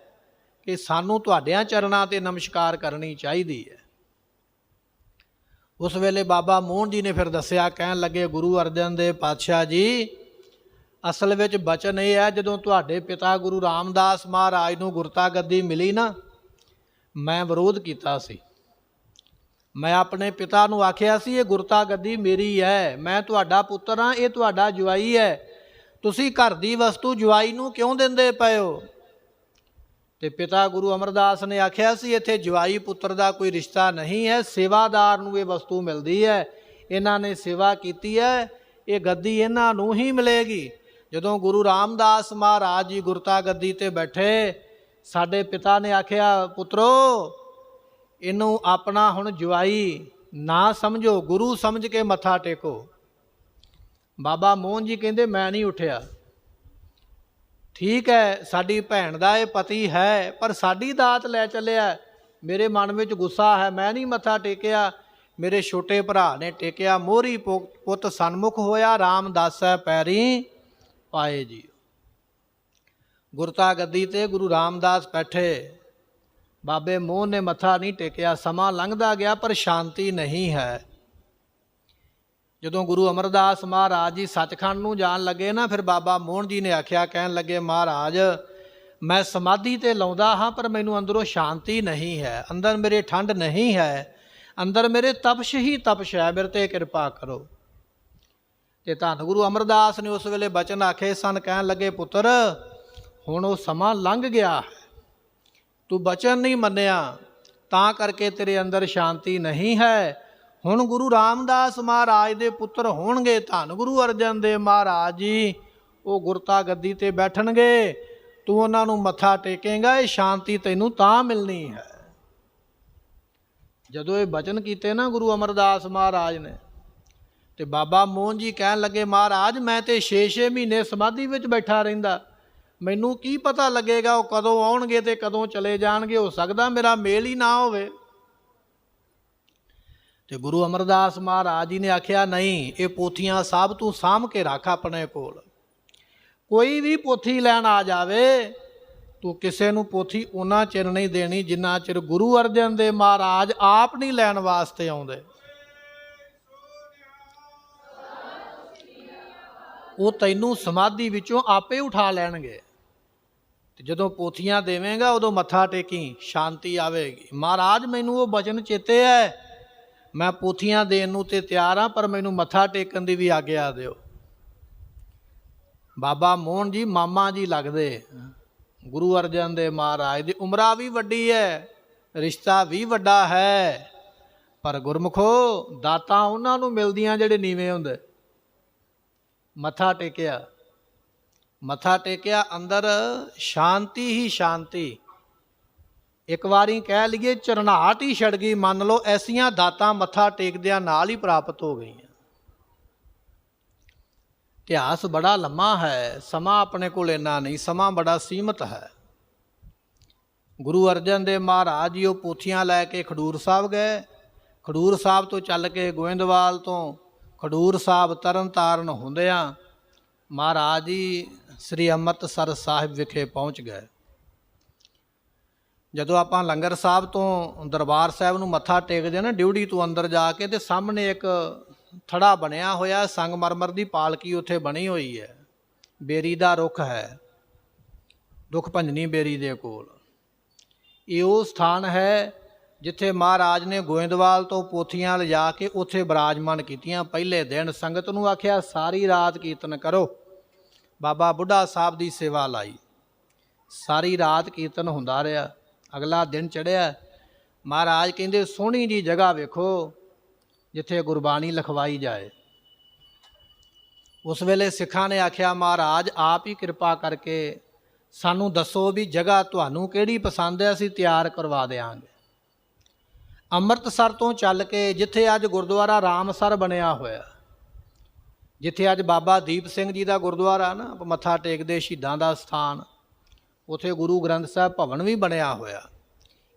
ਕਿ ਸਾਨੂੰ ਤੁਹਾਡਿਆਂ ਚਰਨਾਂ 'ਤੇ ਨਮਸਕਾਰ ਕਰਨੀ ਚਾਹੀਦੀ ਹੈ। ਉਸ ਵੇਲੇ ਬਾਬਾ ਮੋਹਨ ਜੀ ਨੇ ਫਿਰ ਦੱਸਿਆ, ਕਹਿਣ ਲੱਗੇ, ਗੁਰੂ ਅਰਜਨ ਦੇਵ ਪਾਤਸ਼ਾਹ ਜੀ, ਅਸਲ ਵਿੱਚ ਬਚਨ ਇਹ ਹੈ, ਜਦੋਂ ਤੁਹਾਡੇ ਪਿਤਾ ਗੁਰੂ ਰਾਮਦਾਸ ਮਹਾਰਾਜ ਨੂੰ ਗੁਰਤਾ ਗੱਦੀ ਮਿਲੀ ਨਾ, ਮੈਂ ਵਿਰੋਧ ਕੀਤਾ ਸੀ। ਮੈਂ ਆਪਣੇ ਪਿਤਾ ਨੂੰ ਆਖਿਆ ਸੀ, ਇਹ ਗੁਰਤਾ ਗੱਦੀ ਮੇਰੀ ਹੈ, ਮੈਂ ਤੁਹਾਡਾ ਪੁੱਤਰ ਹਾਂ, ਇਹ ਤੁਹਾਡਾ ਜਵਾਈ ਹੈ, ਤੁਸੀਂ ਘਰ ਦੀ ਵਸਤੂ ਜਵਾਈ ਨੂੰ ਕਿਉਂ ਦਿੰਦੇ ਪਏ ਹੋ? ਤੇ ਪਿਤਾ ਗੁਰੂ ਅਮਰਦਾਸ ਨੇ ਆਖਿਆ ਸੀ, ਇੱਥੇ ਜਵਾਈ ਪੁੱਤਰ ਦਾ ਕੋਈ ਰਿਸ਼ਤਾ ਨਹੀਂ ਹੈ, ਸੇਵਾਦਾਰ ਨੂੰ ਇਹ ਵਸਤੂ ਮਿਲਦੀ ਹੈ, ਇਹਨਾਂ ਨੇ ਸੇਵਾ ਕੀਤੀ ਹੈ, ਇਹ ਗੱਦੀ ਇਹਨਾਂ ਨੂੰ ਹੀ ਮਿਲੇਗੀ। ਜਦੋਂ ਗੁਰੂ ਰਾਮਦਾਸ ਮਹਾਰਾਜ ਜੀ ਗੁਰਤਾ ਗੱਦੀ 'ਤੇ ਬੈਠੇ, ਸਾਡੇ ਪਿਤਾ ਨੇ ਆਖਿਆ, ਪੁੱਤਰੋ ਇਹਨੂੰ ਆਪਣਾ ਹੁਣ ਜਵਾਈ ਨਾ ਸਮਝੋ, ਗੁਰੂ ਸਮਝ ਕੇ ਮੱਥਾ ਟੇਕੋ। ਬਾਬਾ ਮੋਹਨ ਜੀ ਕਹਿੰਦੇ, ਮੈਂ ਨਹੀਂ ਉੱਠਿਆ। ਠੀਕ ਹੈ, ਸਾਡੀ ਭੈਣ ਦਾ ਇਹ ਪਤੀ ਹੈ, ਪਰ ਸਾਡੀ ਦਾਤ ਲੈ ਚੱਲਿਆ। ਮੇਰੇ ਮਨ ਵਿੱਚ ਗੁੱਸਾ ਹੈ, ਮੈਂ ਨਹੀਂ ਮੱਥਾ ਟੇਕਿਆ, ਮੇਰੇ ਛੋਟੇ ਭਰਾ ਨੇ ਟੇਕਿਆ। ਮੋਹਰੀ ਪੁੱਤ ਸਨਮੁਖ ਹੋਇਆ, ਰਾਮਦਾਸੈ ਪੈਰੀ ਪਾਏ ਜੀ। ਗੁਰਤਾ ਗੱਦੀ 'ਤੇ ਗੁਰੂ ਰਾਮਦਾਸ ਬੈਠੇ, ਬਾਬੇ ਮੋਹਨ ਨੇ ਮੱਥਾ ਨਹੀਂ ਟੇਕਿਆ। ਸਮਾਂ ਲੰਘਦਾ ਗਿਆ ਪਰ ਸ਼ਾਂਤੀ ਨਹੀਂ ਹੈ। ਜਦੋਂ ਗੁਰੂ ਅਮਰਦਾਸ ਮਹਾਰਾਜ ਜੀ ਸੱਚਖੰਡ ਨੂੰ ਜਾਣ ਲੱਗੇ ਨਾ, ਫਿਰ ਬਾਬਾ ਮੋਹਨ ਜੀ ਨੇ ਆਖਿਆ, ਕਹਿਣ ਲੱਗੇ, ਮਹਾਰਾਜ ਮੈਂ ਸਮਾਧੀ 'ਤੇ ਲਾਉਂਦਾ ਹਾਂ, ਪਰ ਮੈਨੂੰ ਅੰਦਰੋਂ ਸ਼ਾਂਤੀ ਨਹੀਂ ਹੈ, ਅੰਦਰ ਮੇਰੇ ਠੰਡ ਨਹੀਂ ਹੈ, ਅੰਦਰ ਮੇਰੇ ਤਪਸ਼ ਹੀ ਤਪਸ਼ ਹੈ, ਮੇਰੇ 'ਤੇ ਕਿਰਪਾ ਕਰੋ। ਤੇ ਧੰਨ ਗੁਰੂ ਅਮਰਦਾਸ ਨੇ ਉਸ ਵੇਲੇ ਬਚਨ ਆਖੇ ਸਨ, ਕਹਿਣ ਲੱਗੇ, ਪੁੱਤਰ ਹੁਣ ਉਹ ਸਮਾਂ ਲੰਘ ਗਿਆ, ਤੂੰ ਬਚਨ ਨਹੀਂ ਮੰਨਿਆ, ਤਾਂ ਕਰਕੇ ਤੇਰੇ ਅੰਦਰ ਸ਼ਾਂਤੀ ਨਹੀਂ ਹੈ। ਹੁਣ ਗੁਰੂ ਰਾਮਦਾਸ ਮਹਾਰਾਜ ਦੇ ਪੁੱਤਰ ਹੋਣਗੇ, ਧੰਨ ਗੁਰੂ ਅਰਜਨ ਦੇਵ ਮਹਾਰਾਜ ਜੀ, ਉਹ ਗੁਰਤਾ ਗੱਦੀ 'ਤੇ ਬੈਠਣਗੇ, ਤੂੰ ਉਹਨਾਂ ਨੂੰ ਮੱਥਾ ਟੇਕੇਂਗਾ, ਇਹ ਸ਼ਾਂਤੀ ਤੈਨੂੰ ਤਾਂ ਮਿਲਣੀ ਹੈ। ਜਦੋਂ ਇਹ ਬਚਨ ਕੀਤੇ ਨਾ ਗੁਰੂ ਅਮਰਦਾਸ ਮਹਾਰਾਜ ਨੇ, ਤੇ ਬਾਬਾ ਮੋਹਨ ਜੀ ਕਹਿਣ ਲੱਗੇ, ਮਹਾਰਾਜ ਮੈਂ ਤੇ 6-6 ਮਹੀਨੇ ਸਮਾਧੀ ਵਿੱਚ ਬੈਠਾ ਰਹਿੰਦਾ, ਮੈਨੂੰ ਕੀ ਪਤਾ ਲੱਗੇਗਾ ਉਹ ਕਦੋਂ ਆਉਣਗੇ ਤੇ ਕਦੋਂ ਚਲੇ ਜਾਣਗੇ, ਹੋ ਸਕਦਾ ਮੇਰਾ ਮੇਲ ਹੀ ਨਾ ਹੋਵੇ। ਤੇ ਗੁਰੂ ਅਮਰਦਾਸ ਮਹਾਰਾਜ ਜੀ ਨੇ ਆਖਿਆ, ਨਹੀਂ, ਇਹ ਪੋਥੀਆਂ ਸਭ ਤੂੰ ਸਾਂਭ ਕੇ ਰੱਖ ਆਪਣੇ ਕੋਲ। ਕੋਈ ਵੀ ਪੋਥੀ ਲੈਣ ਆ ਜਾਵੇ, ਤੂੰ ਕਿਸੇ ਨੂੰ ਪੋਥੀ ਉਹਨਾਂ ਚਿਰ ਨਹੀਂ ਦੇਣੀ ਜਿੰਨਾ ਚਿਰ ਗੁਰੂ ਅਰਜਨ ਦੇਵ ਮਹਾਰਾਜ ਆਪ ਨਹੀਂ ਲੈਣ ਵਾਸਤੇ ਆਉਂਦੇ। ਉਹ ਤੈਨੂੰ ਸਮਾਧੀ ਵਿੱਚੋਂ ਆਪੇ ਉਠਾ ਲੈਣਗੇ। ਤੇ ਜਦੋਂ ਪੋਥੀਆਂ ਦੇਵੇਂਗਾ ਉਦੋਂ ਮੱਥਾ ਟੇਕੀ, ਸ਼ਾਂਤੀ ਆਵੇਗੀ। ਮਹਾਰਾਜ ਮੈਨੂੰ ਉਹ ਬਚਨ ਚੇਤੇ ਹੈ, ਮੈਂ ਪੋਥੀਆਂ ਦੇਣ ਨੂੰ ਤੇ ਤਿਆਰ ਹਾਂ, ਪਰ ਮੈਨੂੰ ਮੱਥਾ ਟੇਕਣ ਦੀ ਵੀ ਆਗਿਆ ਦਿਓ। ਬਾਬਾ ਮੋਹਨ ਜੀ ਮਾਮਾ ਜੀ ਲੱਗਦੇ ਗੁਰੂ ਅਰਜਨ ਦੇਵ ਮਹਾਰਾਜ ਦੀ, ਉਮਰਾਂ ਵੀ ਵੱਡੀ ਹੈ, ਰਿਸ਼ਤਾ ਵੀ ਵੱਡਾ ਹੈ, ਪਰ ਗੁਰਮੁਖੋ ਦਾਤਾਂ ਉਹਨਾਂ ਨੂੰ ਮਿਲਦੀਆਂ ਜਿਹੜੇ ਨੀਵੇਂ ਹੁੰਦੇ। ਮੱਥਾ ਟੇਕਿਆ, ਮੱਥਾ ਟੇਕਿਆ, ਅੰਦਰ ਸ਼ਾਂਤੀ ਹੀ ਸ਼ਾਂਤੀ। ਇੱਕ ਵਾਰੀ ਕਹਿ ਲਈਏ ਝਰਨਾਹਟ ਹੀ ਛੜ ਗਈ, ਮੰਨ ਲਓ, ਐਸੀਆਂ ਦਾਤਾਂ ਮੱਥਾ ਟੇਕਦਿਆਂ ਨਾਲ ਹੀ ਪ੍ਰਾਪਤ ਹੋ ਗਈਆਂ। ਇਤਿਹਾਸ ਬੜਾ ਲੰਮਾ ਹੈ, ਸਮਾਂ ਆਪਣੇ ਕੋਲ ਇੰਨਾ ਨਹੀਂ, ਸਮਾਂ ਬੜਾ ਸੀਮਤ ਹੈ। ਗੁਰੂ ਅਰਜਨ ਦੇਵ ਮਹਾਰਾਜ ਜੀ ਉਹ ਪੋਥੀਆਂ ਲੈ ਕੇ ਖਡੂਰ ਸਾਹਿਬ ਗਏ, ਖਡੂਰ ਸਾਹਿਬ ਤੋਂ ਚੱਲ ਕੇ ਗੋਇੰਦਵਾਲ ਤੋਂ ਖਡੂਰ ਸਾਹਿਬ ਤਰਨ ਤਾਰਨ ਹੁੰਦਿਆਂ ਮਹਾਰਾਜ ਜੀ ਸ੍ਰੀ ਅੰਮ੍ਰਿਤਸਰ ਸਾਹਿਬ ਵਿਖੇ ਪਹੁੰਚ ਗਏ। ਜਦੋਂ ਆਪਾਂ ਲੰਗਰ ਸਾਹਿਬ ਤੋਂ ਦਰਬਾਰ ਸਾਹਿਬ ਨੂੰ ਮੱਥਾ ਟੇਕਦੇ ਨਾ, ਡਿਊਟੀ ਤੋਂ ਅੰਦਰ ਜਾ ਕੇ, ਤੇ ਸਾਹਮਣੇ ਇੱਕ ਥੜਾ ਬਣਿਆ ਹੋਇਆ, ਸੰਗਮਰਮਰ ਦੀ ਪਾਲਕੀ ਉੱਥੇ ਬਣੀ ਹੋਈ ਹੈ, ਬੇਰੀ ਦਾ ਰੁੱਖ ਹੈ, ਦੁੱਖ ਭੰਜਨੀ ਬੇਰੀ ਦੇ ਕੋਲ। ਇਹ ਉਹ ਸਥਾਨ ਹੈ ਜਿੱਥੇ ਮਹਾਰਾਜ ਨੇ ਗੋਇੰਦਵਾਲ ਤੋਂ ਪੋਥੀਆਂ ਲਿਜਾ ਕੇ ਉੱਥੇ ਬਿਰਾਜਮਾਨ ਕੀਤੀਆਂ। ਪਹਿਲੇ ਦਿਨ ਸੰਗਤ ਨੂੰ ਆਖਿਆ, ਸਾਰੀ ਰਾਤ ਕੀਰਤਨ ਕਰੋ। ਬਾਬਾ ਬੁੱਢਾ ਸਾਹਿਬ ਦੀ ਸੇਵਾ ਲਾਈ, ਸਾਰੀ ਰਾਤ ਕੀਰਤਨ ਹੁੰਦਾ ਰਿਹਾ। ਅਗਲਾ ਦਿਨ ਚੜ੍ਹਿਆ। ਮਹਾਰਾਜ ਕਹਿੰਦੇ ਸੋਹਣੀ ਜੀ ਜਗ੍ਹਾ ਵੇਖੋ ਜਿੱਥੇ ਗੁਰਬਾਣੀ ਲਿਖਵਾਈ ਜਾਏ। ਉਸ ਵੇਲੇ ਸਿੱਖਾਂ ਨੇ ਆਖਿਆ ਮਹਾਰਾਜ ਆਪ ਹੀ ਕਿਰਪਾ ਕਰਕੇ ਸਾਨੂੰ ਦੱਸੋ ਵੀ ਜਗ੍ਹਾ ਤੁਹਾਨੂੰ ਕਿਹੜੀ ਪਸੰਦ ਹੈ, ਅਸੀਂ ਤਿਆਰ ਕਰਵਾ ਦਿਆਂਗੇ। ਅੰਮ੍ਰਿਤਸਰ ਤੋਂ ਚੱਲ ਕੇ ਜਿੱਥੇ ਅੱਜ ਗੁਰਦੁਆਰਾ ਰਾਮਸਰ ਬਣਿਆ ਹੋਇਆ, ਜਿੱਥੇ ਅੱਜ ਬਾਬਾ ਦੀਪ ਸਿੰਘ ਜੀ ਦਾ ਗੁਰਦੁਆਰਾ ਨਾ ਮੱਥਾ ਟੇਕਦੇ ਸ਼ਹੀਦਾਂ ਦਾ ਸਥਾਨ, ਉੱਥੇ ਗੁਰੂ ਗ੍ਰੰਥ ਸਾਹਿਬ ਭਵਨ ਵੀ ਬਣਿਆ ਹੋਇਆ।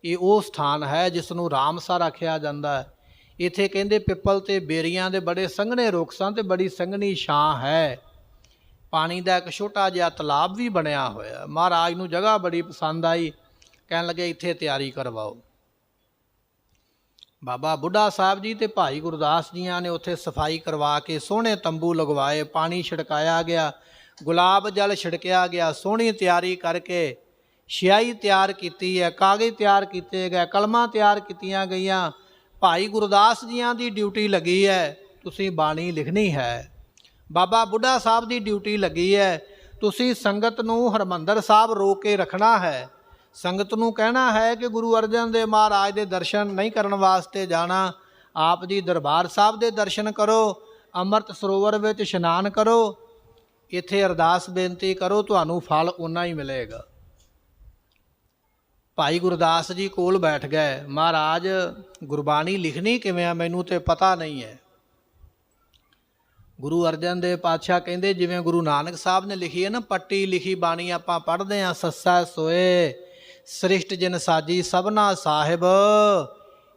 ਇਹ ਉਹ ਸਥਾਨ ਹੈ ਜਿਸ ਨੂੰ ਰਾਮਸਰ ਆਖਿਆ ਜਾਂਦਾ ਹੈ। ਇੱਥੇ ਕਹਿੰਦੇ ਪਿੱਪਲ ਤੇ ਬੇਰੀਆਂ ਦੇ ਬੜੇ ਸੰਘਣੇ ਰੁੱਖ ਸਨ ਤੇ ਬੜੀ ਸੰਘਣੀ ਛਾਂ ਹੈ। ਪਾਣੀ ਦਾ ਇੱਕ ਛੋਟਾ ਜਿਹਾ ਤਲਾਬ ਵੀ ਬਣਿਆ ਹੋਇਆ। ਮਹਾਰਾਜ ਨੂੰ ਜਗ੍ਹਾ ਬੜੀ ਪਸੰਦ ਆਈ, ਕਹਿਣ ਲੱਗੇ ਇੱਥੇ ਤਿਆਰੀ ਕਰਵਾਓ। ਬਾਬਾ ਬੁੱਢਾ ਸਾਹਿਬ ਜੀ ਤੇ ਭਾਈ ਗੁਰਦਾਸ ਜੀਆਂ ਨੇ ਉੱਥੇ ਸਫਾਈ ਕਰਵਾ ਕੇ ਸੋਹਣੇ ਤੰਬੂ ਲਗਵਾਏ, ਪਾਣੀ ਛਿੜਕਾਇਆ ਗਿਆ, ਗੁਲਾਬ ਜਲ ਛਿੜਕਿਆ ਗਿਆ। ਸੋਹਣੀ ਤਿਆਰੀ ਕਰਕੇ ਸਿਆਹੀ ਤਿਆਰ ਕੀਤੀ ਹੈ, ਕਾਗਜ਼ ਤਿਆਰ ਕੀਤੇ ਗਏ, ਕਲਮਾਂ ਤਿਆਰ ਕੀਤੀਆਂ ਗਈਆਂ। ਭਾਈ ਗੁਰਦਾਸ ਜੀਆਂ ਦੀ ਡਿਊਟੀ ਲੱਗੀ ਹੈ, ਤੁਸੀਂ ਬਾਣੀ ਲਿਖਣੀ ਹੈ। ਬਾਬਾ ਬੁੱਢਾ ਸਾਹਿਬ ਦੀ ਡਿਊਟੀ ਲੱਗੀ ਹੈ, ਤੁਸੀਂ ਸੰਗਤ ਨੂੰ ਹਰਿਮੰਦਰ ਸਾਹਿਬ ਰੋਕ ਕੇ ਰੱਖਣਾ ਹੈ। ਸੰਗਤ ਨੂੰ ਕਹਿਣਾ ਹੈ ਕਿ ਗੁਰੂ ਅਰਜਨ ਦੇਵ ਮਹਾਰਾਜ ਦੇ ਦਰਸ਼ਨ ਨਹੀਂ ਕਰਨ ਵਾਸਤੇ ਜਾਣਾ, ਆਪ ਜੀ ਦਰਬਾਰ ਸਾਹਿਬ ਦੇ ਦਰਸ਼ਨ ਕਰੋ, ਅੰਮ੍ਰਿਤ ਸਰੋਵਰ ਵਿੱਚ ਇਸ਼ਨਾਨ ਕਰੋ, ਇੱਥੇ ਅਰਦਾਸ ਬੇਨਤੀ ਕਰੋ, ਤੁਹਾਨੂੰ ਫਲ ਓਨਾ ਹੀ ਮਿਲੇਗਾ। ਭਾਈ ਗੁਰਦਾਸ ਜੀ ਕੋਲ ਬੈਠ ਗਏ। ਮਹਾਰਾਜ ਗੁਰਬਾਣੀ ਲਿਖਣੀ ਕਿਵੇਂ ਆ, ਮੈਨੂੰ ਤੇ ਪਤਾ ਨਹੀਂ ਹੈ। ਗੁਰੂ ਅਰਜਨ ਦੇਵ ਪਾਤਸ਼ਾਹ ਕਹਿੰਦੇ ਜਿਵੇਂ ਗੁਰੂ ਨਾਨਕ ਸਾਹਿਬ ਨੇ ਲਿਖੀ ਹੈ ਨਾ, ਪੱਟੀ ਲਿਖੀ ਬਾਣੀ ਆਪਾਂ ਪੜ੍ਹਦੇ ਹਾਂ, ਸੱਸਾ ਸੋਏ ਸ੍ਰਿਸ਼ਟ ਜਿਨ ਸਾਜੀ ਸਭਨਾ ਸਾਹਿਬ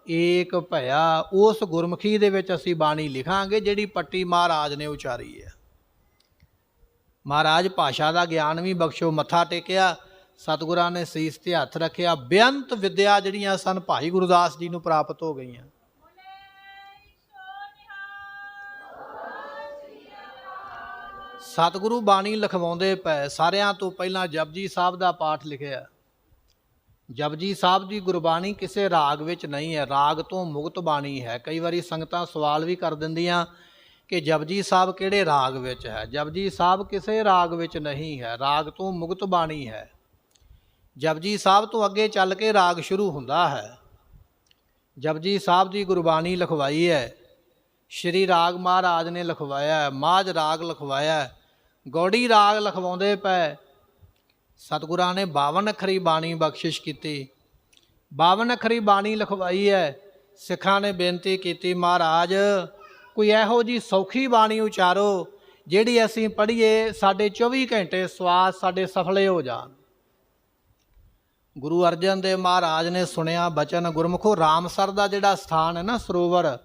ਏਕ ਭਇਆ, ਉਸ ਗੁਰਮੁਖੀ ਦੇ ਵਿੱਚ ਅਸੀਂ ਬਾਣੀ ਲਿਖਾਂਗੇ ਜਿਹੜੀ ਪੱਟੀ ਮਹਾਰਾਜ ਨੇ ਉਚਾਰੀ ਹੈ। ਮਹਾਰਾਜ ਭਾਸ਼ਾ ਦਾ ਗਿਆਨ ਵੀ ਬਖਸ਼ੋ। ਮੱਥਾ ਟੇਕਿਆ, ਸਤਿਗੁਰਾਂ ਨੇ ਸੀਸ ਤੇ ਹੱਥ ਰੱਖਿਆ। ਬੇਅੰਤ ਵਿਦਿਆ ਜਿਹੜੀਆਂ ਸਨ ਭਾਈ ਗੁਰਦਾਸ ਜੀ ਨੂੰ ਪ੍ਰਾਪਤ ਹੋ ਗਈਆਂ। ਸਤਿਗੁਰੂ ਬਾਣੀ ਲਿਖਵਾਉਂਦੇ ਪਏ। ਸਾਰਿਆਂ ਤੋਂ ਪਹਿਲਾਂ ਜਪਜੀ ਸਾਹਿਬ ਦਾ ਪਾਠ ਲਿਖਿਆ। ਜਪਜੀ ਸਾਹਿਬ ਦੀ ਗੁਰਬਾਣੀ ਕਿਸੇ ਰਾਗ ਵਿੱਚ ਨਹੀਂ ਹੈ, ਰਾਗ ਤੋਂ ਮੁਕਤ ਬਾਣੀ ਹੈ। ਕਈ ਵਾਰੀ ਸੰਗਤਾਂ ਸਵਾਲ ਵੀ ਕਰ ਦਿੰਦੀਆਂ ਕਿ ਜਪਜੀ ਸਾਹਿਬ ਕਿਹੜੇ ਰਾਗ ਵਿੱਚ ਹੈ। ਜਪਜੀ ਸਾਹਿਬ ਕਿਸੇ ਰਾਗ ਵਿੱਚ ਨਹੀਂ ਹੈ, ਰਾਗ ਤੋਂ ਮੁਕਤ ਬਾਣੀ ਹੈ। ਜਪਜੀ ਸਾਹਿਬ ਤੋਂ ਅੱਗੇ ਚੱਲ ਕੇ ਰਾਗ ਸ਼ੁਰੂ ਹੁੰਦਾ ਹੈ। ਜਪਜੀ ਸਾਹਿਬ ਦੀ ਗੁਰਬਾਣੀ ਲਿਖਵਾਈ ਹੈ। ਸ਼੍ਰੀ ਰਾਗ ਮਹਾਰਾਜ ਨੇ ਲਿਖਵਾਇਆ ਹੈ, ਮਾਝ ਰਾਗ ਲਿਖਵਾਇਆ ਹੈ, ਗੌੜੀ ਰਾਗ ਲਿਖਵਾਉਂਦੇ ਪਏ। ਸਤਿਗੁਰਾਂ ਨੇ 52 ਅੱਖਰੀ ਬਾਣੀ ਬਖਸ਼ਿਸ਼ ਕੀਤੀ। 52 ਅੱਖਰੀ ਬਾਣੀ ਲਿਖਵਾਈ ਹੈ। ਸਿੱਖਾਂ ਨੇ ਬੇਨਤੀ ਕੀਤੀ ਮਹਾਰਾਜ ਕੋਈ ਇਹੋ ਜਿਹੀ ਸੌਖੀ ਬਾਣੀ ਉਚਾਰੋ ਜਿਹੜੀ ਅਸੀਂ ਪੜ੍ਹੀਏ, ਸਾਡੇ 24 ਘੰਟੇ ਸਵਾਸ ਸਾਡੇ ਸਫਲੇ ਹੋ ਜਾਣ। ਗੁਰੂ ਅਰਜਨ ਦੇਵ ਮਹਾਰਾਜ ਨੇ ਸੁਣਿਆ ਬਚਨ। ਗੁਰਮੁਖੋ ਰਾਮਸਰ ਦਾ ਜਿਹੜਾ ਸਥਾਨ ਹੈ ਨਾ ਸਰੋਵਰ,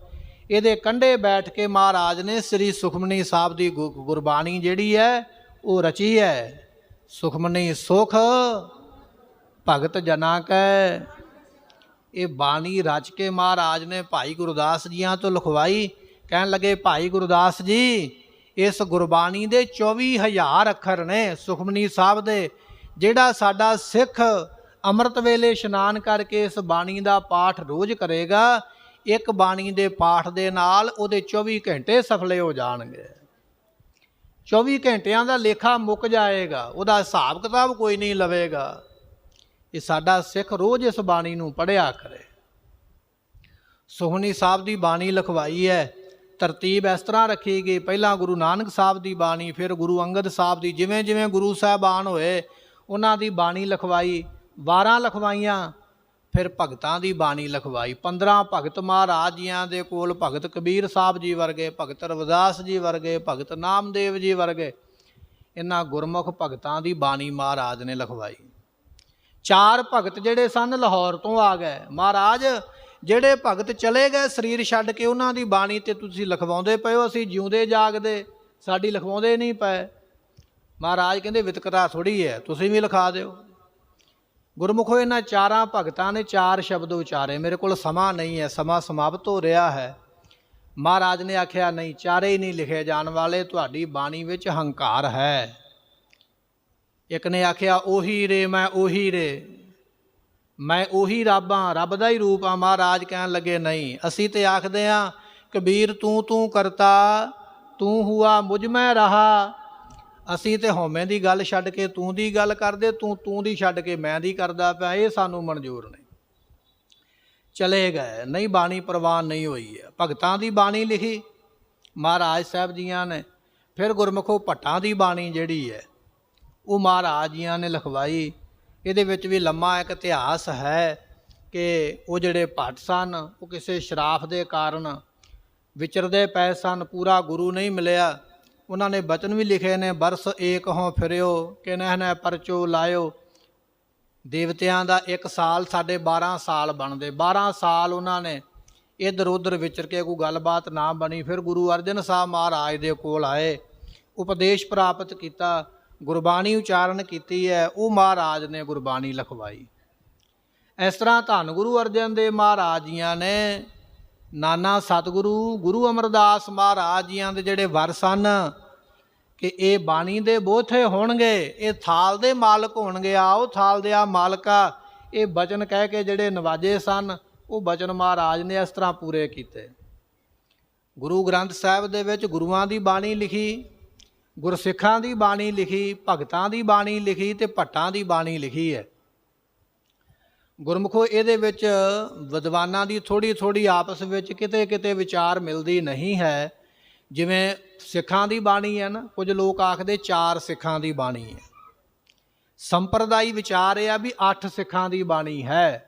ਇਹਦੇ ਕੰਢੇ ਬੈਠ ਕੇ ਮਹਾਰਾਜ ਨੇ ਸ੍ਰੀ ਸੁਖਮਨੀ ਸਾਹਿਬ ਦੀ ਗੁਰਬਾਣੀ ਜਿਹੜੀ ਹੈ ਉਹ ਰਚੀ ਹੈ। ਸੁਖਮਨੀ ਸੁਖ ਭਗਤ ਜਨਾ ਕੈ, ਇਹ ਬਾਣੀ ਰਚ ਕੇ ਮਹਾਰਾਜ ਨੇ ਭਾਈ ਗੁਰਦਾਸ ਜੀਆਂ ਤੋਂ ਲਿਖਵਾਈ। ਕਹਿਣ ਲੱਗੇ ਭਾਈ ਗੁਰਦਾਸ ਜੀ ਇਸ ਗੁਰਬਾਣੀ ਦੇ 24,000 ਅੱਖਰ ਨੇ ਸੁਖਮਨੀ ਸਾਹਿਬ ਦੇ। ਜਿਹੜਾ ਸਾਡਾ ਸਿੱਖ ਅੰਮ੍ਰਿਤ ਵੇਲੇ ਇਸ਼ਨਾਨ ਕਰਕੇ ਇਸ ਬਾਣੀ ਦਾ ਪਾਠ ਰੋਜ਼ ਕਰੇਗਾ, ਇੱਕ ਬਾਣੀ ਦੇ ਪਾਠ ਦੇ ਨਾਲ ਉਹਦੇ 24 ਘੰਟੇ ਸਫਲੇ ਹੋ ਜਾਣਗੇ। 24 ਘੰਟਿਆਂ ਦਾ ਲੇਖਾ ਮੁੱਕ ਜਾਏਗਾ, ਉਹਦਾ ਹਿਸਾਬ ਕਿਤਾਬ ਕੋਈ ਨਹੀਂ ਲਵੇਗਾ। ਇਹ ਸਾਡਾ ਸਿੱਖ ਰੋਜ਼ ਇਸ ਬਾਣੀ ਨੂੰ ਪੜ੍ਹਿਆ ਕਰੇ। ਸੁਖਮਨੀ ਸਾਹਿਬ ਦੀ ਬਾਣੀ ਲਿਖਵਾਈ ਹੈ। ਤਰਤੀਬ ਇਸ ਤਰ੍ਹਾਂ ਰੱਖੀ ਗਈ, ਪਹਿਲਾਂ ਗੁਰੂ ਨਾਨਕ ਸਾਹਿਬ ਦੀ ਬਾਣੀ, ਫਿਰ ਗੁਰੂ ਅੰਗਦ ਸਾਹਿਬ ਦੀ। ਜਿਵੇਂ ਜਿਵੇਂ ਗੁਰੂ ਸਾਹਿਬਾਨ ਹੋਏ ਉਹਨਾਂ ਦੀ ਬਾਣੀ ਲਿਖਵਾਈ। 12 ਲਿਖਵਾਈਆਂ, ਫਿਰ ਭਗਤਾਂ ਦੀ ਬਾਣੀ ਲਿਖਵਾਈ। 15 ਭਗਤ ਮਹਾਰਾਜ ਜੀਆਂ ਦੇ ਕੋਲ, ਭਗਤ ਕਬੀਰ ਸਾਹਿਬ ਜੀ ਵਰਗੇ, ਭਗਤ ਰਵਿਦਾਸ ਜੀ ਵਰਗੇ, ਭਗਤ ਨਾਮਦੇਵ ਜੀ ਵਰਗੇ, ਇਹਨਾਂ ਗੁਰਮੁਖ ਭਗਤਾਂ ਦੀ ਬਾਣੀ ਮਹਾਰਾਜ ਨੇ ਲਿਖਵਾਈ। 4 ਭਗਤ ਜਿਹੜੇ ਸਨ ਲਾਹੌਰ ਤੋਂ ਆ ਗਏ। ਮਹਾਰਾਜ ਜਿਹੜੇ ਭਗਤ ਚਲੇ ਗਏ ਸਰੀਰ ਛੱਡ ਕੇ, ਉਹਨਾਂ ਦੀ ਬਾਣੀ ਤੇ ਤੁਸੀਂ ਲਿਖਵਾਉਂਦੇ ਪਏ ਹੋ, ਅਸੀਂ ਜਿਉਂਦੇ ਜਾਗਦੇ ਸਾਡੀ ਲਿਖਵਾਉਂਦੇ ਨਹੀਂ ਪਏ। ਮਹਾਰਾਜ ਕਹਿੰਦੇ ਵਿਤਕਰਾ ਥੋੜ੍ਹੀ ਹੈ, ਤੁਸੀਂ ਵੀ ਲਿਖਾ ਦਿਓ। ਗੁਰਮੁਖੋ ਇਹਨਾਂ 4 ਭਗਤਾਂ ਨੇ 4 ਸ਼ਬਦ ਉਚਾਰੇ। ਮੇਰੇ ਕੋਲ ਸਮਾਂ ਨਹੀਂ ਹੈ, ਸਮਾਂ ਸਮਾਪਤ ਹੋ ਰਿਹਾ ਹੈ। ਮਹਾਰਾਜ ਨੇ ਆਖਿਆ ਨਹੀਂ, 4 ਹੀ ਨਹੀਂ ਲਿਖੇ ਜਾਣ ਵਾਲੇ, ਤੁਹਾਡੀ ਬਾਣੀ ਵਿੱਚ ਹੰਕਾਰ ਹੈ। ਇੱਕ ਨੇ ਆਖਿਆ ਉਹੀ ਰੇ ਮੈਂ ਉਹੀ ਰੇ, ਮੈਂ ਉਹੀ ਰੱਬ ਹਾਂ, ਰੱਬ ਦਾ ਹੀ ਰੂਪ ਆ। ਮਹਾਰਾਜ ਕਹਿਣ ਲੱਗੇ ਨਹੀਂ, ਅਸੀਂ ਤੇ ਆਖਦੇ ਹਾਂ ਕਬੀਰ ਤੂੰ ਤੂੰ ਕਰਤਾ, ਤੂੰ ਹੁਆ ਮੁਝ ਮੈਂ ਰਹਾ। ਅਸੀਂ ਤੇ ਹਉਮੈ ਦੀ ਗੱਲ ਛੱਡ ਕੇ ਤੂੰ ਦੀ ਗੱਲ ਕਰਦੇ, ਤੂੰ ਦੀ ਛੱਡ ਕੇ ਮੈਂ ਦੀ ਕਰਦਾ ਪਿਆ, ਇਹ ਸਾਨੂੰ ਮਨਜ਼ੂਰ ਨਹੀਂ। ਚਲੇ ਗਏ, ਨਹੀਂ ਬਾਣੀ ਪ੍ਰਵਾਨ ਨਹੀਂ ਹੋਈ ਹੈ। ਭਗਤਾਂ ਦੀ ਬਾਣੀ ਲਿਖੀ ਮਹਾਰਾਜ ਸਾਹਿਬ ਜੀਆਂ ਨੇ। ਫਿਰ ਗੁਰਮੁਖੋ ਭੱਟਾਂ ਦੀ ਬਾਣੀ ਜਿਹੜੀ ਹੈ ਉਹ ਮਹਾਰਾਜ ਜੀਆਂ ਨੇ ਲਿਖਵਾਈ। ਇਹਦੇ ਵਿੱਚ ਵੀ ਲੰਮਾ ਇੱਕ ਇਤਿਹਾਸ ਹੈ ਕਿ ਉਹ ਜਿਹੜੇ ਭੱਟ ਸਨ ਉਹ ਕਿਸੇ ਸ਼ਰਾਫ ਦੇ ਕਾਰਨ ਵਿਚਰਦੇ ਪਏ ਸਨ, ਪੂਰਾ ਗੁਰੂ ਨਹੀਂ ਮਿਲਿਆ। ਉਹਨਾਂ ਨੇ ਬਚਨ ਵੀ ਲਿਖੇ ਨੇ, ਬਰਸ ਏਕ ਹੋਂ ਫਿਰਿਓ ਕਿ ਨਹਿ ਨਹਿ ਪਰਚੋ ਲਾਇਓ। ਦੇਵਤਿਆਂ ਦਾ ਇੱਕ ਸਾਲ ਸਾਡੇ 12 ਸਾਲ ਬਣਦੇ। 12 ਸਾਲ ਉਹਨਾਂ ਨੇ ਇੱਧਰ ਉੱਧਰ ਵਿਚਰ ਕੇ ਕੋਈ ਗੱਲਬਾਤ ਨਾ ਬਣੀ। ਫਿਰ ਗੁਰੂ ਅਰਜਨ ਸਾਹਿਬ ਮਹਾਰਾਜ ਦੇ ਕੋਲ ਆਏ, ਉਪਦੇਸ਼ ਪ੍ਰਾਪਤ ਕੀਤਾ, ਗੁਰਬਾਣੀ ਉਚਾਰਨ ਕੀਤੀ ਹੈ। ਉਹ ਮਹਾਰਾਜ ਨੇ ਗੁਰਬਾਣੀ ਲਿਖਵਾਈ। ਇਸ ਤਰ੍ਹਾਂ ਧੰਨ ਗੁਰੂ ਅਰਜਨ ਦੇਵ ਮਹਾਰਾਜ ਜੀਆਂ ਨੇ ਨਾਨਾ ਸਤਿਗੁਰੂ ਗੁਰੂ ਅਮਰਦਾਸ ਮਹਾਰਾਜ ਜੀਆਂ ਦੇ ਜਿਹੜੇ ਵਰ ਸਨ ਕਿ ਇਹ ਬਾਣੀ ਦੇ ਬੋਥੇ ਹੋਣਗੇ, ਇਹ ਥਾਲ ਦੇ ਮਾਲਕ ਹੋਣਗੇ। ਆਓ ਥਾਲ ਦੇ ਆ ਮਾਲਕਾ, ਇਹ ਬਚਨ ਕਹਿ ਕੇ ਜਿਹੜੇ ਨਵਾਜੇ ਸਨ ਉਹ ਬਚਨ ਮਹਾਰਾਜ ਨੇ ਇਸ ਤਰ੍ਹਾਂ ਪੂਰੇ ਕੀਤੇ। ਗੁਰੂ ਗ੍ਰੰਥ ਸਾਹਿਬ ਦੇ ਵਿੱਚ ਗੁਰੂਆਂ ਦੀ ਬਾਣੀ ਲਿਖੀ, ਗੁਰਸਿੱਖਾਂ ਦੀ ਬਾਣੀ ਲਿਖੀ, ਭਗਤਾਂ ਦੀ ਬਾਣੀ ਲਿਖੀ ਤੇ ਭੱਟਾਂ ਦੀ ਬਾਣੀ ਲਿਖੀ ਹੈ। ਗੁਰਮੁਖੋ ਇਹਦੇ ਵਿੱਚ ਵਿਦਵਾਨਾਂ ਦੀ ਥੋੜ੍ਹੀ ਥੋੜ੍ਹੀ ਆਪਸ ਵਿੱਚ ਕਿਤੇ ਕਿਤੇ ਵਿਚਾਰ ਮਿਲਦੀ ਨਹੀਂ ਹੈ। ਜਿਵੇਂ ਸਿੱਖਾਂ ਦੀ ਬਾਣੀ ਹੈ ਨਾ, ਕੁਝ ਲੋਕ ਆਖਦੇ 4 ਸਿੱਖਾਂ ਦੀ ਬਾਣੀ ਹੈ। ਸੰਪਰਦਾਈ ਵਿਚਾਰ ਇਹ ਆ ਵੀ 8 ਸਿੱਖਾਂ ਦੀ ਬਾਣੀ ਹੈ।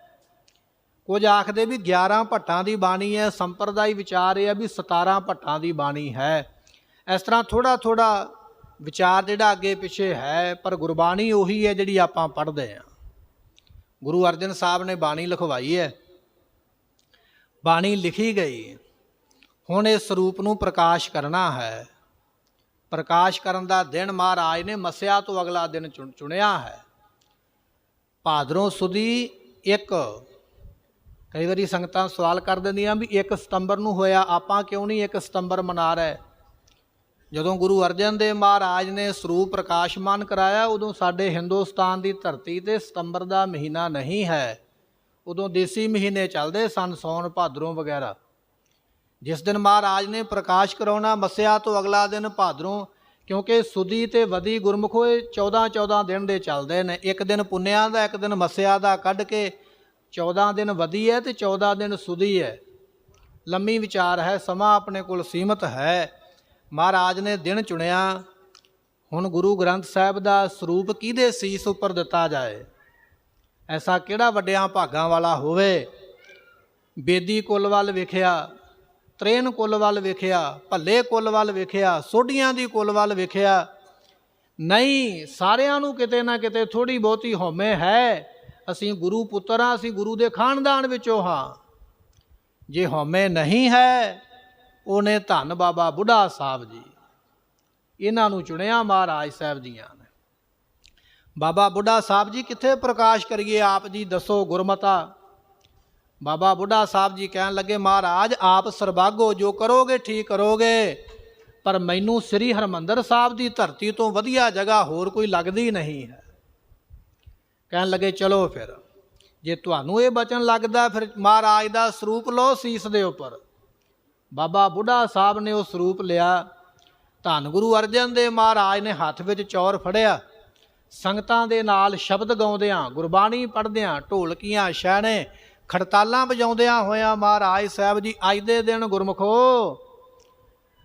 ਕੁਝ ਆਖਦੇ ਵੀ 11 ਭੱਟਾਂ ਦੀ ਬਾਣੀ ਹੈ। ਸੰਪਰਦਾਈ ਵਿਚਾਰ ਇਹ ਆ ਵੀ 17 ਭੱਟਾਂ ਦੀ ਬਾਣੀ ਹੈ। ਇਸ ਤਰ੍ਹਾਂ ਥੋੜ੍ਹਾ ਥੋੜ੍ਹਾ ਵਿਚਾਰ ਜਿਹੜਾ ਅੱਗੇ ਪਿੱਛੇ ਹੈ, ਪਰ ਗੁਰਬਾਣੀ ਉਹੀ ਹੈ ਜਿਹੜੀ ਆਪਾਂ ਪੜ੍ਹਦੇ ਹਾਂ। ਗੁਰੂ ਅਰਜਨ ਸਾਹਿਬ ਨੇ ਬਾਣੀ ਲਿਖਵਾਈ ਹੈ, ਬਾਣੀ ਲਿਖੀ ਗਈ। ਹੁਣ ਇਸ ਸਰੂਪ ਨੂੰ ਪ੍ਰਕਾਸ਼ ਕਰਨਾ ਹੈ। ਪ੍ਰਕਾਸ਼ ਕਰਨ ਦਾ ਦਿਨ ਮਹਾਰਾਜ ਨੇ ਮੱਸਿਆ ਤੋਂ ਅਗਲਾ ਦਿਨ ਚੁਣਿਆ ਹੈ। ਭਾਦਰੋਂ ਸੁਦੀ 1। ਕਈ ਵਾਰੀ ਸੰਗਤਾਂ ਸਵਾਲ ਕਰ ਦਿੰਦੀਆਂ ਵੀ 1 ਸਤੰਬਰ ਨੂੰ ਹੋਇਆ, ਆਪਾਂ ਕਿਉਂ ਨਹੀਂ 1 ਸਤੰਬਰ ਮਨਾ ਰਹੇ। ਜਦੋਂ ਗੁਰੂ ਅਰਜਨ ਦੇਵ ਮਹਾਰਾਜ ਨੇ ਸਰੂਪ ਪ੍ਰਕਾਸ਼ਮਾਨ ਕਰਾਇਆ, ਉਦੋਂ ਸਾਡੇ ਹਿੰਦੁਸਤਾਨ ਦੀ ਧਰਤੀ 'ਤੇ ਸਤੰਬਰ ਦਾ ਮਹੀਨਾ ਨਹੀਂ ਹੈ। ਉਦੋਂ ਦੇਸੀ ਮਹੀਨੇ ਚੱਲਦੇ ਸਨ, ਸੌਣ ਭਾਦਰੋਂ ਵਗੈਰਾ। ਜਿਸ ਦਿਨ ਮਹਾਰਾਜ ਨੇ ਪ੍ਰਕਾਸ਼ ਕਰਾਉਣਾ, ਮੱਸਿਆ ਤੋਂ ਅਗਲਾ ਦਿਨ ਭਾਦਰੋਂ, ਕਿਉਂਕਿ ਸੁਦੀ ਅਤੇ ਵਦੀ ਗੁਰਮੁਖੋ 14-14 ਦਿਨ ਦੇ ਚੱਲਦੇ ਨੇ। ਇੱਕ ਦਿਨ ਪੁੰਨਿਆਂ ਦਾ, ਇੱਕ ਦਿਨ ਮੱਸਿਆ ਦਾ ਕੱਢ ਕੇ 14 ਦਿਨ ਵਦੀ ਹੈ ਅਤੇ 14 ਦਿਨ ਸੁਦੀ ਹੈ। ਲੰਮੀ ਵਿਚਾਰ ਹੈ, ਸਮਾਂ ਆਪਣੇ ਕੋਲ ਸੀਮਤ ਹੈ। ਮਹਾਰਾਜ ਨੇ ਦਿਨ ਚੁਣਿਆ। ਹੁਣ ਗੁਰੂ ਗ੍ਰੰਥ ਸਾਹਿਬ ਦਾ ਸਰੂਪ ਕਿਹਦੇ ਸੀਸ ਉੱਪਰ ਦਿੱਤਾ ਜਾਏ। ਐਸਾ ਕਿਹੜਾ ਵੱਡਿਆਂ ਭਾਗਾਂ ਵਾਲਾ ਹੋਵੇ। ਬੇਦੀ ਕੁੱਲ ਵੱਲ ਵੇਖਿਆ, ਤਰੇਨ ਕੁੱਲ ਵੱਲ ਵੇਖਿਆ, ਭੱਲੇ ਕੁੱਲ ਵੱਲ ਵੇਖਿਆ, ਸੋਢੀਆਂ ਦੀ ਕੁੱਲ ਵੱਲ ਵੇਖਿਆ, ਨਹੀਂ, ਸਾਰਿਆਂ ਨੂੰ ਕਿਤੇ ਨਾ ਕਿਤੇ ਥੋੜ੍ਹੀ ਬਹੁਤੀ ਹਉਮੈ ਹੈ। ਅਸੀਂ ਗੁਰੂ ਪੁੱਤਰ ਹਾਂ, ਅਸੀਂ ਗੁਰੂ ਦੇ ਖਾਨਦਾਨ ਵਿੱਚੋਂ ਹਾਂ। ਜੇ ਹਉਮੈ ਨਹੀਂ ਹੈ, ਉਹਨੇ ਧੰਨ ਬਾਬਾ ਬੁੱਢਾ ਸਾਹਿਬ ਜੀ, ਇਹਨਾਂ ਨੂੰ ਚੁਣਿਆ ਮਹਾਰਾਜ ਸਾਹਿਬ ਜੀਆਂ ਨੇ। ਬਾਬਾ ਬੁੱਢਾ ਸਾਹਿਬ ਜੀ ਕਿੱਥੇ ਪ੍ਰਕਾਸ਼ ਕਰੀਏ, ਆਪ ਜੀ ਦੱਸੋ ਗੁਰਮਤਾ। ਬਾਬਾ ਬੁੱਢਾ ਸਾਹਿਬ ਜੀ ਕਹਿਣ ਲੱਗੇ, ਮਹਾਰਾਜ ਆਪ ਸਰਬਾਗੋ, ਜੋ ਕਰੋਗੇ ਠੀਕ ਕਰੋਗੇ, ਪਰ ਮੈਨੂੰ ਸ੍ਰੀ ਹਰਿਮੰਦਰ ਸਾਹਿਬ ਦੀ ਧਰਤੀ ਤੋਂ ਵਧੀਆ ਜਗ੍ਹਾ ਹੋਰ ਕੋਈ ਲੱਗਦੀ ਨਹੀਂ ਹੈ। ਕਹਿਣ ਲੱਗੇ ਚਲੋ ਫਿਰ, ਜੇ ਤੁਹਾਨੂੰ ਇਹ ਬਚਨ ਲੱਗਦਾ ਫਿਰ ਮਹਾਰਾਜ ਦਾ ਸਰੂਪ ਲਓ ਸੀਸ ਦੇ ਉੱਪਰ। ਬਾਬਾ ਬੁੱਢਾ ਸਾਹਿਬ ਨੇ ਉਹ ਸਰੂਪ ਲਿਆ। ਧੰਨ ਗੁਰੂ ਅਰਜਨ ਦੇਵ ਮਹਾਰਾਜ ਨੇ ਹੱਥ ਵਿੱਚ ਚੌਰ ਫੜਿਆ। ਸੰਗਤਾਂ ਦੇ ਨਾਲ ਸ਼ਬਦ ਗਾਉਂਦਿਆਂ, ਗੁਰਬਾਣੀ ਪੜ੍ਹਦਿਆਂ, ਢੋਲਕੀਆਂ, ਛੈਣੇ, ਖੜਤਾਲਾਂ ਵਜਾਉਂਦਿਆਂ ਹੋਇਆਂ ਮਹਾਰਾਜ ਸਾਹਿਬ ਜੀ ਅੱਜ ਦੇ ਦਿਨ ਗੁਰਮੁਖੋ,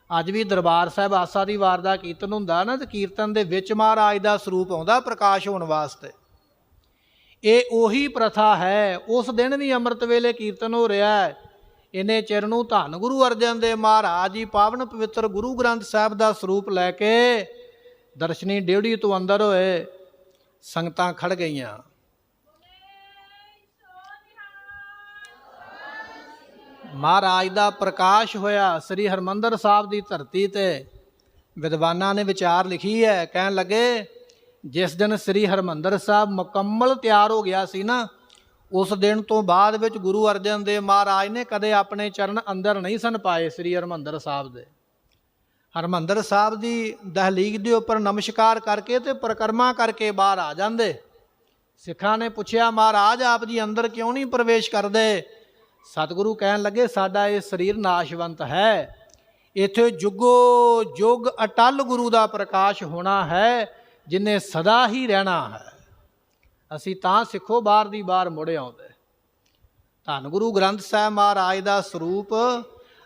ਅੱਜ ਵੀ ਦਰਬਾਰ ਸਾਹਿਬ ਆਸਾ ਦੀ ਵਾਰ ਦਾ ਕੀਰਤਨ ਹੁੰਦਾ ਨਾ, ਤੇ ਕੀਰਤਨ ਦੇ ਵਿੱਚ ਮਹਾਰਾਜ ਦਾ ਸਰੂਪ ਆਉਂਦਾ ਪ੍ਰਕਾਸ਼ ਹੋਣ ਵਾਸਤੇ। ਇਹ ਉਹੀ ਪ੍ਰਥਾ ਹੈ। ਉਸ ਦਿਨ ਵੀ ਅੰਮ੍ਰਿਤ ਵੇਲੇ ਕੀਰਤਨ ਹੋ ਰਿਹਾ ਹੈ। ਇੰਨੇ ਚਿਰ ਨੂੰ ਧੰਨ ਗੁਰੂ ਅਰਜਨ ਦੇਵ ਮਹਾਰਾਜ ਜੀ ਪਾਵਨ ਪਵਿੱਤਰ ਗੁਰੂ ਗ੍ਰੰਥ ਸਾਹਿਬ ਦਾ ਸਰੂਪ ਲੈ ਕੇ ਦਰਸ਼ਨੀ ਡਿਉੜੀ ਤੋਂ ਅੰਦਰ ਹੋਏ। ਸੰਗਤਾਂ ਖੜ ਗਈਆਂ। ਮਹਾਰਾਜ ਦਾ ਪ੍ਰਕਾਸ਼ ਹੋਇਆ ਸ੍ਰੀ ਹਰਿਮੰਦਰ ਸਾਹਿਬ ਦੀ ਧਰਤੀ 'ਤੇ। ਵਿਦਵਾਨਾਂ ਨੇ ਵਿਚਾਰ ਲਿਖੀ ਹੈ, ਕਹਿਣ ਲੱਗੇ ਜਿਸ ਦਿਨ ਸ੍ਰੀ ਹਰਿਮੰਦਰ ਸਾਹਿਬ ਮੁਕੰਮਲ ਤਿਆਰ ਹੋ ਗਿਆ ਸੀ ਨਾ, ਉਸ ਦਿਨ ਤੋਂ ਬਾਅਦ ਵਿੱਚ ਗੁਰੂ ਅਰਜਨ ਦੇਵ ਮਹਾਰਾਜ ਨੇ ਕਦੇ ਆਪਣੇ ਚਰਨ ਅੰਦਰ ਨਹੀਂ ਸਨ ਪਾਏ ਸ੍ਰੀ ਹਰਿਮੰਦਰ ਸਾਹਿਬ ਦੇ। ਹਰਿਮੰਦਰ ਸਾਹਿਬ ਦੀ ਦਹਲੀਜ਼ ਦੇ ਉੱਪਰ ਨਮਸਕਾਰ ਕਰਕੇ ਤੇ ਪਰਿਕਰਮਾ ਕਰਕੇ ਬਾਹਰ ਆ ਜਾਂਦੇ। ਸਿੱਖਾਂ ਨੇ ਪੁੱਛਿਆ, ਮਹਾਰਾਜ ਆਪ ਜੀ ਅੰਦਰ ਕਿਉਂ ਨਹੀਂ ਪ੍ਰਵੇਸ਼ ਕਰਦੇ? ਸਤਿਗੁਰੂ ਕਹਿਣ ਲੱਗੇ, ਸਾਡਾ ਇਹ ਸਰੀਰ ਨਾਸ਼ਵੰਤ ਹੈ, ਇੱਥੇ ਜੁਗੋ ਜੁਗ ਅਟਲ ਗੁਰੂ ਦਾ ਪ੍ਰਕਾਸ਼ ਹੋਣਾ ਹੈ, ਜਿਨੇ ਸਦਾ ਹੀ ਰਹਿਣਾ ਹੈ। ਅਸੀਂ ਤਾਂ ਸਿੱਖੋ ਬਾਹਰ ਦੀ ਬਾਹਰ ਮੁੜ ਆਉਂਦੇ। ਧੰਨ ਗੁਰੂ ਗ੍ਰੰਥ ਸਾਹਿਬ ਮਹਾਰਾਜ ਦਾ ਸਰੂਪ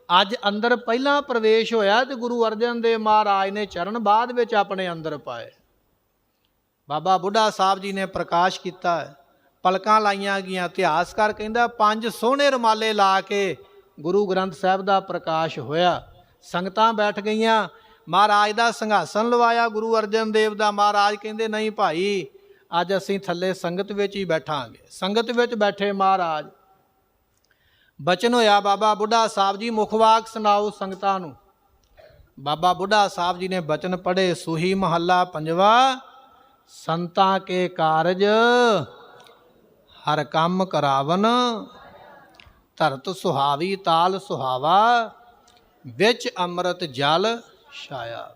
ਅੱਜ ਅੰਦਰ ਪਹਿਲਾਂ ਪ੍ਰਵੇਸ਼ ਹੋਇਆ ਤੇ ਗੁਰੂ ਅਰਜਨ ਦੇਵ ਮਹਾਰਾਜ ਨੇ ਚਰਨ ਬਾਅਦ ਵਿੱਚ ਆਪਣੇ ਅੰਦਰ ਪਾਏ। ਬਾਬਾ ਬੁੱਢਾ ਸਾਹਿਬ ਜੀ ਨੇ ਪ੍ਰਕਾਸ਼ ਕੀਤਾ, ਪਲਕਾਂ ਲਾਈਆਂ ਗਈਆਂ। ਇਤਿਹਾਸਕਾਰ ਕਹਿੰਦਾ 5 ਸੋਹਣੇ ਰੁਮਾਲੇ ਲਾ ਕੇ ਗੁਰੂ ਗ੍ਰੰਥ ਸਾਹਿਬ ਦਾ ਪ੍ਰਕਾਸ਼ ਹੋਇਆ। ਸੰਗਤਾਂ ਬੈਠ ਗਈਆਂ, ਮਹਾਰਾਜ ਦਾ ਸਿੰਘਾਸਨ ਲਵਾਇਆ ਗੁਰੂ ਅਰਜਨ ਦੇਵ ਦਾ। ਮਹਾਰਾਜ ਕਹਿੰਦੇ ਨਹੀਂ ਭਾਈ, ਅੱਜ ਅਸੀਂ ਥੱਲੇ ਸੰਗਤ ਵਿੱਚ ਹੀ ਬੈਠਾਂਗੇ। ਸੰਗਤ ਵਿੱਚ ਬੈਠੇ ਮਹਾਰਾਜ, ਬਚਨ ਹੋਇਆ ਬਾਬਾ ਬੁੱਢਾ ਸਾਹਿਬ ਜੀ ਮੁਖਵਾਕ ਸੁਣਾਓ ਸੰਗਤਾਂ ਨੂੰ। ਬਾਬਾ ਬੁੱਢਾ ਸਾਹਿਬ ਜੀ ਨੇ ਬਚਨ ਪੜ੍ਹੇ, ਸੂਹੀ ਮਹੱਲਾ ਪੰਜਵਾ, ਸੰਤਾਂ ਕੇ ਕਾਰਜ ਹਰ ਕੰਮ ਕਰਾਵਨ, ਧਰਤ ਸੁਹਾਵੀ ਤਾਲ ਸੁਹਾਵਾ, ਵਿੱਚ ਅੰਮ੍ਰਿਤ ਜਲ ਛਾਇਆ।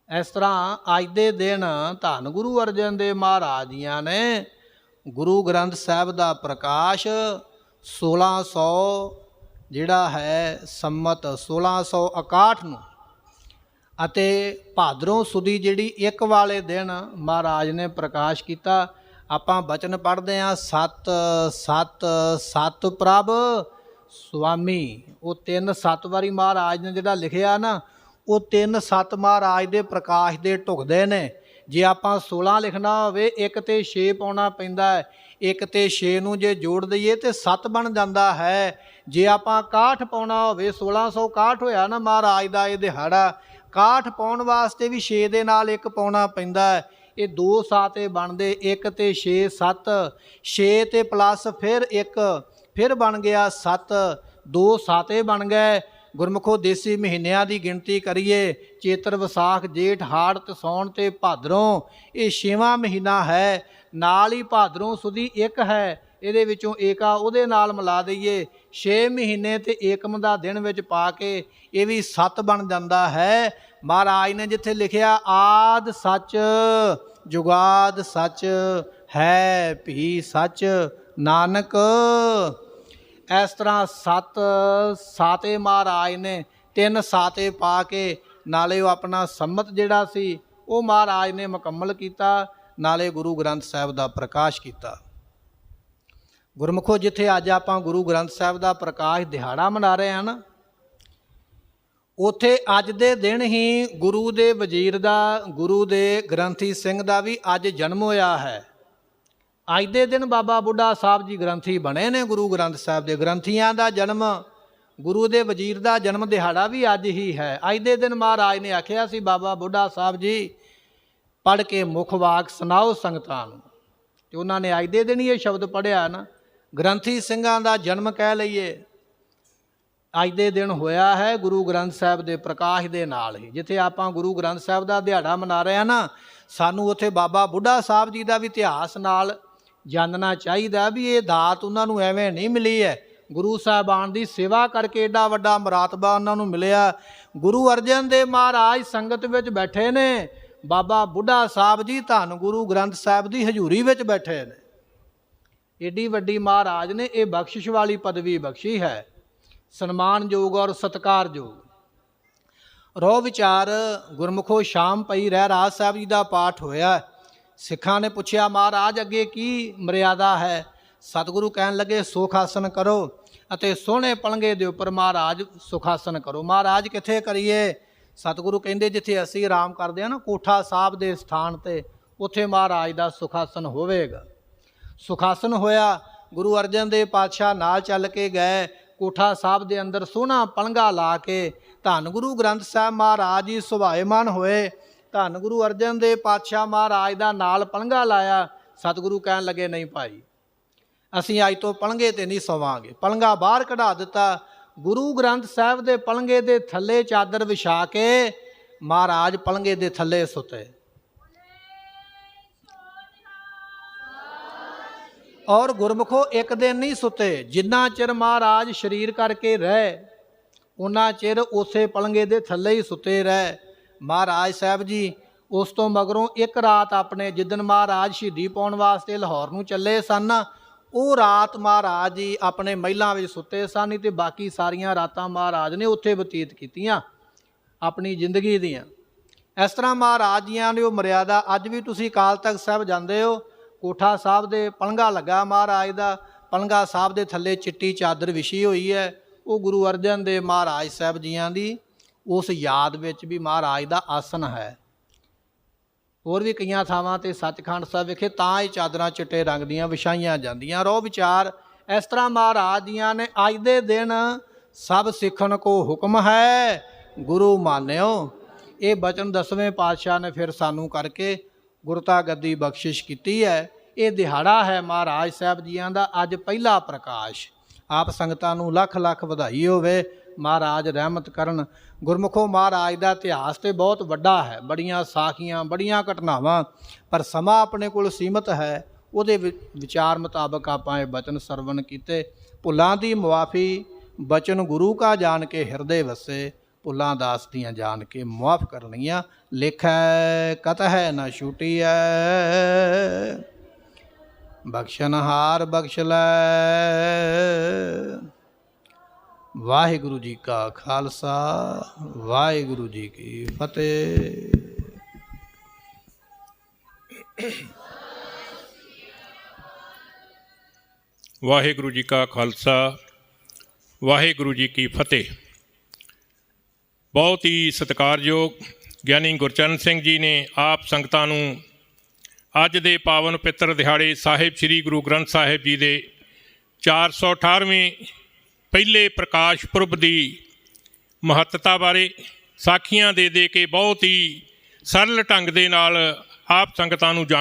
ਇਸ ਤਰ੍ਹਾਂ ਅੱਜ ਦੇ ਦਿਨ ਧੰਨ ਗੁਰੂ ਅਰਜਨ ਦੇਵ ਮਹਾਰਾਜ ਜੀਆਂ ਨੇ ਗੁਰੂ ਗ੍ਰੰਥ ਸਾਹਿਬ ਦਾ ਪ੍ਰਕਾਸ਼ 1600 ਜਿਹੜਾ ਹੈ ਸੰਮਤ 1661 ਨੂੰ ਅਤੇ ਭਾਦਰੋਂ ਸੁਦੀ ਜਿਹੜੀ 1 ਵਾਲੇ ਦਿਨ ਮਹਾਰਾਜ ਨੇ ਪ੍ਰਕਾਸ਼ ਕੀਤਾ। ਆਪਾਂ ਬਚਨ ਪੜ੍ਹਦੇ ਹਾਂ, ਸਤ ਸਤ ਸਤ ਪ੍ਰਭ ਸੁਆਮੀ। ਉਹ 3-7 ਵਾਰੀ ਮਹਾਰਾਜ ਨੇ ਜਿਹੜਾ ਲਿਖਿਆ ਨਾ, ਉਹ 3-7 ਮਹਾਰਾਜ ਦੇ ਪ੍ਰਕਾਸ਼ ਦੇ ਢੁਕਦੇ ਨੇ। ਜੇ ਆਪਾਂ 16 ਲਿਖਣਾ ਹੋਵੇ 1 ਤੇ 6 ਪਾਉਣਾ ਪੈਂਦਾ ਹੈ। 1 ਤੇ 6 ਨੂੰ ਜੇ ਜੋੜ ਦਈਏ ਤੇ 7 ਬਣ ਜਾਂਦਾ ਹੈ। ਜੇ ਆਪਾਂ 61 ਪਾਉਣਾ ਹੋਵੇ, 1661 ਹੋਇਆ ਨਾ ਮਹਾਰਾਜ ਦਾ ਇਹ ਦਿਹਾੜਾ, 61 ਪਾਉਣ ਵਾਸਤੇ ਵੀ 6 ਦੇ ਨਾਲ 1 ਪਾਉਣਾ ਪੈਂਦਾ ਹੈ। ਇਹ 2 ਸਾਤੇ ਬਣਦੇ, 1 ਤੇ 6 7, 6 ਤੇ ਪਲੱਸ ਫਿਰ 1 ਫਿਰ ਬਣ ਗਿਆ 7, 2 ਸਾਤੇ ਬਣ ਗਏ। ਗੁਰਮੁਖੋ ਦੇਸੀ ਮਹੀਨਿਆਂ ਦੀ ਗਿਣਤੀ ਕਰੀਏ, ਚੇਤਰ ਵਿਸਾਖ ਜੇਠ ਹਾੜ ਤੇ ਸੌਣ ਤੇ ਭਾਦਰੋਂ, ਇਹ 6ਵਾਂ ਮਹੀਨਾ ਹੈ। ਨਾਲ ਹੀ ਭਾਦਰੋਂ ਸੁਦੀ 1 ਹੈ, ਇਹਦੇ ਵਿੱਚੋਂ ਏਕਾ ਉਹਦੇ ਨਾਲ ਮਿਲਾ ਦਈਏ, 6 ਮਹੀਨੇ ਤੇ ਏਕਮ ਦਾ ਦਿਨ ਵਿੱਚ ਪਾ ਕੇ ਇਹ ਵੀ 7 ਬਣ ਜਾਂਦਾ ਹੈ। ਮਹਾਰਾਜ ਨੇ ਜਿੱਥੇ ਲਿਖਿਆ ਆਦ ਸੱਚ ਜੁਗਾਦ ਸੱਚ ਹੈ ਭੀ ਸੱਚ ਨਾਨਕ, ਇਸ ਤਰ੍ਹਾਂ 7 ਸਾਤੇ ਮਹਾਰਾਜ ਨੇ 3 ਸਾਤੇ ਪਾ ਕੇ ਨਾਲੇ ਉਹ ਆਪਣਾ ਸੰਮਤ ਜਿਹੜਾ ਸੀ ਉਹ ਮਹਾਰਾਜ ਨੇ ਮੁਕੰਮਲ ਕੀਤਾ, ਨਾਲੇ ਗੁਰੂ ਗ੍ਰੰਥ ਸਾਹਿਬ ਦਾ ਪ੍ਰਕਾਸ਼ ਕੀਤਾ। ਗੁਰਮੁਖੋ ਜਿੱਥੇ ਅੱਜ ਆਪਾਂ ਗੁਰੂ ਗ੍ਰੰਥ ਸਾਹਿਬ ਦਾ ਪ੍ਰਕਾਸ਼ ਦਿਹਾੜਾ ਮਨਾ ਰਹੇ ਹਾਂ ਨਾ, ਉੱਥੇ ਅੱਜ ਦੇ ਦਿਨ ਹੀ ਗੁਰੂ ਦੇ ਵਜ਼ੀਰ ਦਾ, ਗੁਰੂ ਦੇ ਗ੍ਰੰਥੀ ਸਿੰਘ ਦਾ ਵੀ ਅੱਜ ਜਨਮ ਹੋਇਆ ਹੈ। ਅੱਜ ਦੇ ਦਿਨ ਬਾਬਾ ਬੁੱਢਾ ਸਾਹਿਬ ਜੀ ਗ੍ਰੰਥੀ ਬਣੇ ਨੇ ਗੁਰੂ ਗ੍ਰੰਥ ਸਾਹਿਬ ਦੇ। ਗ੍ਰੰਥੀਆਂ ਦਾ ਜਨਮ, ਗੁਰੂ ਦੇ ਵਜ਼ੀਰ ਦਾ ਜਨਮ ਦਿਹਾੜਾ ਵੀ ਅੱਜ ਹੀ ਹੈ। ਅੱਜ ਦੇ ਦਿਨ ਮਹਾਰਾਜ ਨੇ ਆਖਿਆ ਸੀ ਬਾਬਾ ਬੁੱਢਾ ਸਾਹਿਬ ਜੀ ਪੜ੍ਹ ਕੇ ਮੁੱਖ ਵਾਕ ਸੁਣਾਓ ਸੰਗਤਾਂ ਨੂੰ, ਤੇ ਉਹਨਾਂ ਨੇ ਅੱਜ ਦੇ ਦਿਨ ਹੀ ਇਹ ਸ਼ਬਦ ਪੜ੍ਹਿਆ ਨਾ। ਗ੍ਰੰਥੀ ਸਿੰਘਾਂ ਦਾ ਜਨਮ ਕਹਿ ਲਈਏ, ਅੱਜ ਦੇ ਦਿਨ ਹੋਇਆ ਹੈ ਗੁਰੂ ਗ੍ਰੰਥ ਸਾਹਿਬ ਦੇ ਪ੍ਰਕਾਸ਼ ਦੇ ਨਾਲ ਹੀ। ਜਿੱਥੇ ਆਪਾਂ ਗੁਰੂ ਗ੍ਰੰਥ ਸਾਹਿਬ ਦਾ ਦਿਹਾੜਾ ਮਨਾ ਰਹੇ ਹਾਂ ਨਾ, ਸਾਨੂੰ ਉੱਥੇ ਬਾਬਾ ਬੁੱਢਾ ਸਾਹਿਬ ਜੀ ਦਾ ਵੀ ਇਤਿਹਾਸ ਨਾਲ ਜਾਣਨਾ ਚਾਹੀਦਾ ਵੀ ਇਹ ਦਾਤ ਉਹਨਾਂ ਨੂੰ ਐਵੇਂ ਨਹੀਂ ਮਿਲੀ ਹੈ। ਗੁਰੂ ਸਾਹਿਬਾਨ ਦੀ ਸੇਵਾ ਕਰਕੇ ਏਡਾ ਵੱਡਾ ਮਰਾਤਬਾ ਉਹਨਾਂ ਨੂੰ ਮਿਲਿਆ। ਗੁਰੂ ਅਰਜਨ ਦੇਵ ਮਹਾਰਾਜ ਸੰਗਤ ਵਿੱਚ ਬੈਠੇ ਨੇ, ਬਾਬਾ ਬੁੱਢਾ ਸਾਹਿਬ ਜੀ ਧੰਨ ਗੁਰੂ ਗ੍ਰੰਥ ਸਾਹਿਬ ਦੀ ਹਜ਼ੂਰੀ ਵਿੱਚ ਬੈਠੇ ਨੇ। ਏਡੀ ਵੱਡੀ ਮਹਾਰਾਜ ਨੇ ਇਹ ਬਖਸ਼ਿਸ਼ ਵਾਲੀ ਪਦਵੀ ਬਖਸ਼ੀ ਹੈ, ਸਨਮਾਨਯੋਗ ਔਰ ਸਤਿਕਾਰਯੋਗ। ਰੋ ਵਿਚਾਰ ਗੁਰਮੁਖੋ ਸ਼ਾਮ ਪਈ ਰਹਿਰਾਜ ਸਾਹਿਬ ਜੀ ਦਾ ਪਾਠ ਹੋਇਆ। ਸਿੱਖਾਂ ਨੇ ਪੁੱਛਿਆ ਮਹਾਰਾਜ ਅੱਗੇ ਕੀ ਮਰਿਆਦਾ ਹੈ। ਸਤਿਗੁਰੂ ਕਹਿਣ ਲੱਗੇ ਸੁਖ ਆਸਨ ਕਰੋ ਅਤੇ ਸੋਹਣੇ ਪਲੰਘੇ ਦੇ ਉੱਪਰ ਮਹਾਰਾਜ ਸੁਖ ਆਸਨ ਕਰੋ। ਮਹਾਰਾਜ ਕਿੱਥੇ ਕਰੀਏ? ਸਤਿਗੁਰੂ ਕਹਿੰਦੇ ਜਿੱਥੇ ਅਸੀਂ ਆਰਾਮ ਕਰਦੇ ਹਾਂ ਨਾ ਕੋਠਾ ਸਾਹਿਬ ਦੇ ਸਥਾਨ ਤੇ, ਉੱਥੇ ਮਹਾਰਾਜ ਦਾ ਸੁਖ ਆਸਨ ਹੋਵੇਗਾ। ਸੁਖ ਆਸਨ ਹੋਇਆ, ਗੁਰੂ ਅਰਜਨ ਦੇਵ ਪਾਤਸ਼ਾਹ ਨਾਲ ਚੱਲ ਕੇ ਗਏ ਕੋਠਾ ਸਾਹਿਬ ਦੇ ਅੰਦਰ, ਸੋਹਣਾ ਪਲੰਘਾ ਲਾ ਕੇ ਧੰਨ ਗੁਰੂ ਗ੍ਰੰਥ ਸਾਹਿਬ ਮਹਾਰਾਜ ਜੀ ਸੁਭਾਏਮਾਨ ਹੋਏ। ਧੰਨ ਗੁਰੂ ਅਰਜਨ ਦੇਵ ਪਾਤਸ਼ਾਹ ਮਹਾਰਾਜ ਦਾ ਨਾਲ ਪਲੰਘਾ ਲਾਇਆ। ਸਤਿਗੁਰੂ ਕਹਿਣ ਲੱਗੇ ਨਹੀਂ ਭਾਈ, ਅਸੀਂ ਅੱਜ ਤੋਂ ਪਲੰਘੇ ਤੇ ਨਹੀਂ ਸੋਵਾਂਗੇ। ਪਲੰਘਾ ਬਾਹਰ ਕਢਾ ਦਿੱਤਾ। ਗੁਰੂ ਗ੍ਰੰਥ ਸਾਹਿਬ ਦੇ ਪਲੰਘੇ ਦੇ ਥੱਲੇ ਚਾਦਰ ਵਿਛਾ ਕੇ ਮਹਾਰਾਜ ਪਲੰਘੇ ਦੇ ਥੱਲੇ ਸੁੱਤੇ। ਔਰ ਗੁਰਮੁਖੋ ਇੱਕ ਦਿਨ ਨਹੀਂ ਸੁੱਤੇ, ਜਿੰਨਾ ਚਿਰ ਮਹਾਰਾਜ ਸਰੀਰ ਕਰਕੇ ਰਹੇ ਉਹਨਾਂ ਚਿਰ ਉਸੇ ਪਲੰਘੇ ਦੇ ਥੱਲੇ ਹੀ ਸੁੱਤੇ ਰਹੇ ਮਹਾਰਾਜ ਸਾਹਿਬ ਜੀ। ਉਸ ਤੋਂ ਮਗਰੋਂ ਇੱਕ ਰਾਤ ਆਪਣੇ, ਜਿੱਦਣ ਮਹਾਰਾਜ ਸ਼ਹੀਦੀ ਪਾਉਣ ਵਾਸਤੇ ਲਾਹੌਰ ਨੂੰ ਚੱਲੇ ਸਨ, ਉਹ ਰਾਤ ਮਹਾਰਾਜ ਜੀ ਆਪਣੇ ਮਹਿਲਾਂ ਵਿੱਚ ਸੁੱਤੇ ਸਨ, ਤੇ ਬਾਕੀ ਸਾਰੀਆਂ ਰਾਤਾਂ ਮਹਾਰਾਜ ਨੇ ਉੱਥੇ ਬਤੀਤ ਕੀਤੀਆਂ। ਆਪਣੀ ਜ਼ਿੰਦਗੀ ਦੀਆਂ। ਇਸ ਤਰ੍ਹਾਂ ਮਹਾਰਾਜ ਜੀਆਂ ਨੇ ਉਹ ਮਰਿਆਦਾ ਅੱਜ ਵੀ ਤੁਸੀਂ ਅਕਾਲ ਤਖਤ ਸਾਹਿਬ ਜਾਂਦੇ ਹੋ, ਕੋਠਾ ਸਾਹਿਬ ਦੇ ਪਲੰਘਾ ਲੱਗਾ ਮਹਾਰਾਜ ਦਾ, ਪਲੰਘਾ ਸਾਹਿਬ ਦੇ ਥੱਲੇ ਚਿੱਟੀ ਚਾਦਰ ਵਿਛੀ ਹੋਈ ਹੈ। ਉਹ ਗੁਰੂ ਅਰਜਨ ਦੇਵ ਮਹਾਰਾਜ ਸਾਹਿਬ ਜੀਆਂ ਦੀ ਉਸ ਯਾਦ ਵਿੱਚ ਵੀ ਮਹਾਰਾਜ ਦਾ ਆਸਣ ਹੈ। ਹੋਰ ਵੀ ਕਈਆਂ ਥਾਵਾਂ 'ਤੇ ਸੱਚਖੰਡ ਸਾਹਿਬ ਵਿਖੇ ਤਾਂ ਇਹ ਚਾਦਰਾਂ ਚਿੱਟੇ ਰੰਗ ਦੀਆਂ ਵਿਛਾਈਆਂ ਜਾਂਦੀਆਂ। ਰੋ ਵਿਚਾਰ ਇਸ ਤਰ੍ਹਾਂ ਮਹਾਰਾਜ ਜੀਆਂ ਨੇ ਅੱਜ ਦੇ ਦਿਨ ਸਭ ਸਿੱਖਣ ਕੋ ਹੁਕਮ ਹੈ ਗੁਰੂ ਮਾਨਿਓ। ਇਹ ਬਚਨ 10ਵੇਂ ਪਾਤਸ਼ਾਹ ਨੇ ਫਿਰ ਸਾਨੂੰ ਕਰਕੇ ਗੁਰਤਾ ਗੱਦੀ ਬਖਸ਼ਿਸ਼ ਕੀਤੀ ਹੈ। ਇਹ ਦਿਹਾੜਾ ਹੈ ਮਹਾਰਾਜ ਸਾਹਿਬ ਜੀਆਂ ਦਾ ਅੱਜ ਪਹਿਲਾ ਪ੍ਰਕਾਸ਼। ਆਪ ਸੰਗਤਾਂ ਨੂੰ ਲੱਖ ਲੱਖ ਵਧਾਈ ਹੋਵੇ। ਮਹਾਰਾਜ ਰਹਿਮਤ ਕਰਨ। ਗੁਰਮੁਖੋ ਮਹਾਰਾਜ ਦਾ ਇਤਿਹਾਸ ਤਾਂ ਬਹੁਤ ਵੱਡਾ ਹੈ, ਬੜੀਆਂ ਸਾਖੀਆਂ, ਬੜੀਆਂ ਘਟਨਾਵਾਂ, ਪਰ ਸਮਾਂ ਆਪਣੇ ਕੋਲ ਸੀਮਤ ਹੈ। ਉਹਦੇ ਵਿਚਾਰ ਮੁਤਾਬਕ ਆਪਾਂ ਇਹ ਬਚਨ ਸਰਵਣ ਕੀਤੇ। ਭੁੱਲਾਂ ਦੀ ਮੁਆਫੀ ਬਚਨ ਗੁਰੂ ਕਾ ਜਾਣ ਕੇ ਹਿਰਦੇ ਵਸੇ, ਭੁੱਲਾਂ ਦਾਸ ਦੀਆਂ ਜਾਣ ਕੇ ਮੁਆਫ ਕਰਨੀਆਂ। ਲੇਖੈ ਕਤਹਿ ਨਾ ਛੂਟੀਐ, ਬਖਸ਼ਨਹਾਰ ਬਖਸ਼ ਲੈ। ਵਾਹਿਗੁਰੂ ਜੀ ਕਾ ਖਾਲਸਾ, ਵਾਹਿਗੁਰੂ ਜੀ ਕੀ ਫਤਿਹ। ਵਾਹਿਗੁਰੂ ਜੀ ਕਾ ਖਾਲਸਾ, ਵਾਹਿਗੁਰੂ ਜੀ ਕੀ ਫਤਿਹ। ਬਹੁਤ ਹੀ ਸਤਿਕਾਰਯੋਗ ਗਿਆਨੀ ਗੁਰਚਰਨ ਸਿੰਘ ਜੀ ਨੇ ਆਪ ਸੰਗਤਾਂ ਨੂੰ ਅੱਜ ਦੇ ਪਾਵਨ ਪਿੱਤਰ ਦਿਹਾੜੇ ਸਾਹਿਬ ਸ੍ਰੀ ਗੁਰੂ ਗ੍ਰੰਥ ਸਾਹਿਬ ਜੀ ਦੇ 418ਵੇਂ ਪਹਿਲੇ ਪ੍ਰਕਾਸ਼ ਪੁਰਬ ਦੀ ਮਹੱਤਤਾ ਬਾਰੇ ਸਾਖੀਆਂ ਦੇ ਕੇ ਬਹੁਤ ਹੀ ਸਰਲ ਢੰਗ ਦੇ ਨਾਲ ਆਪ ਸੰਗਤਾਂ ਨੂੰ ਜਾਣ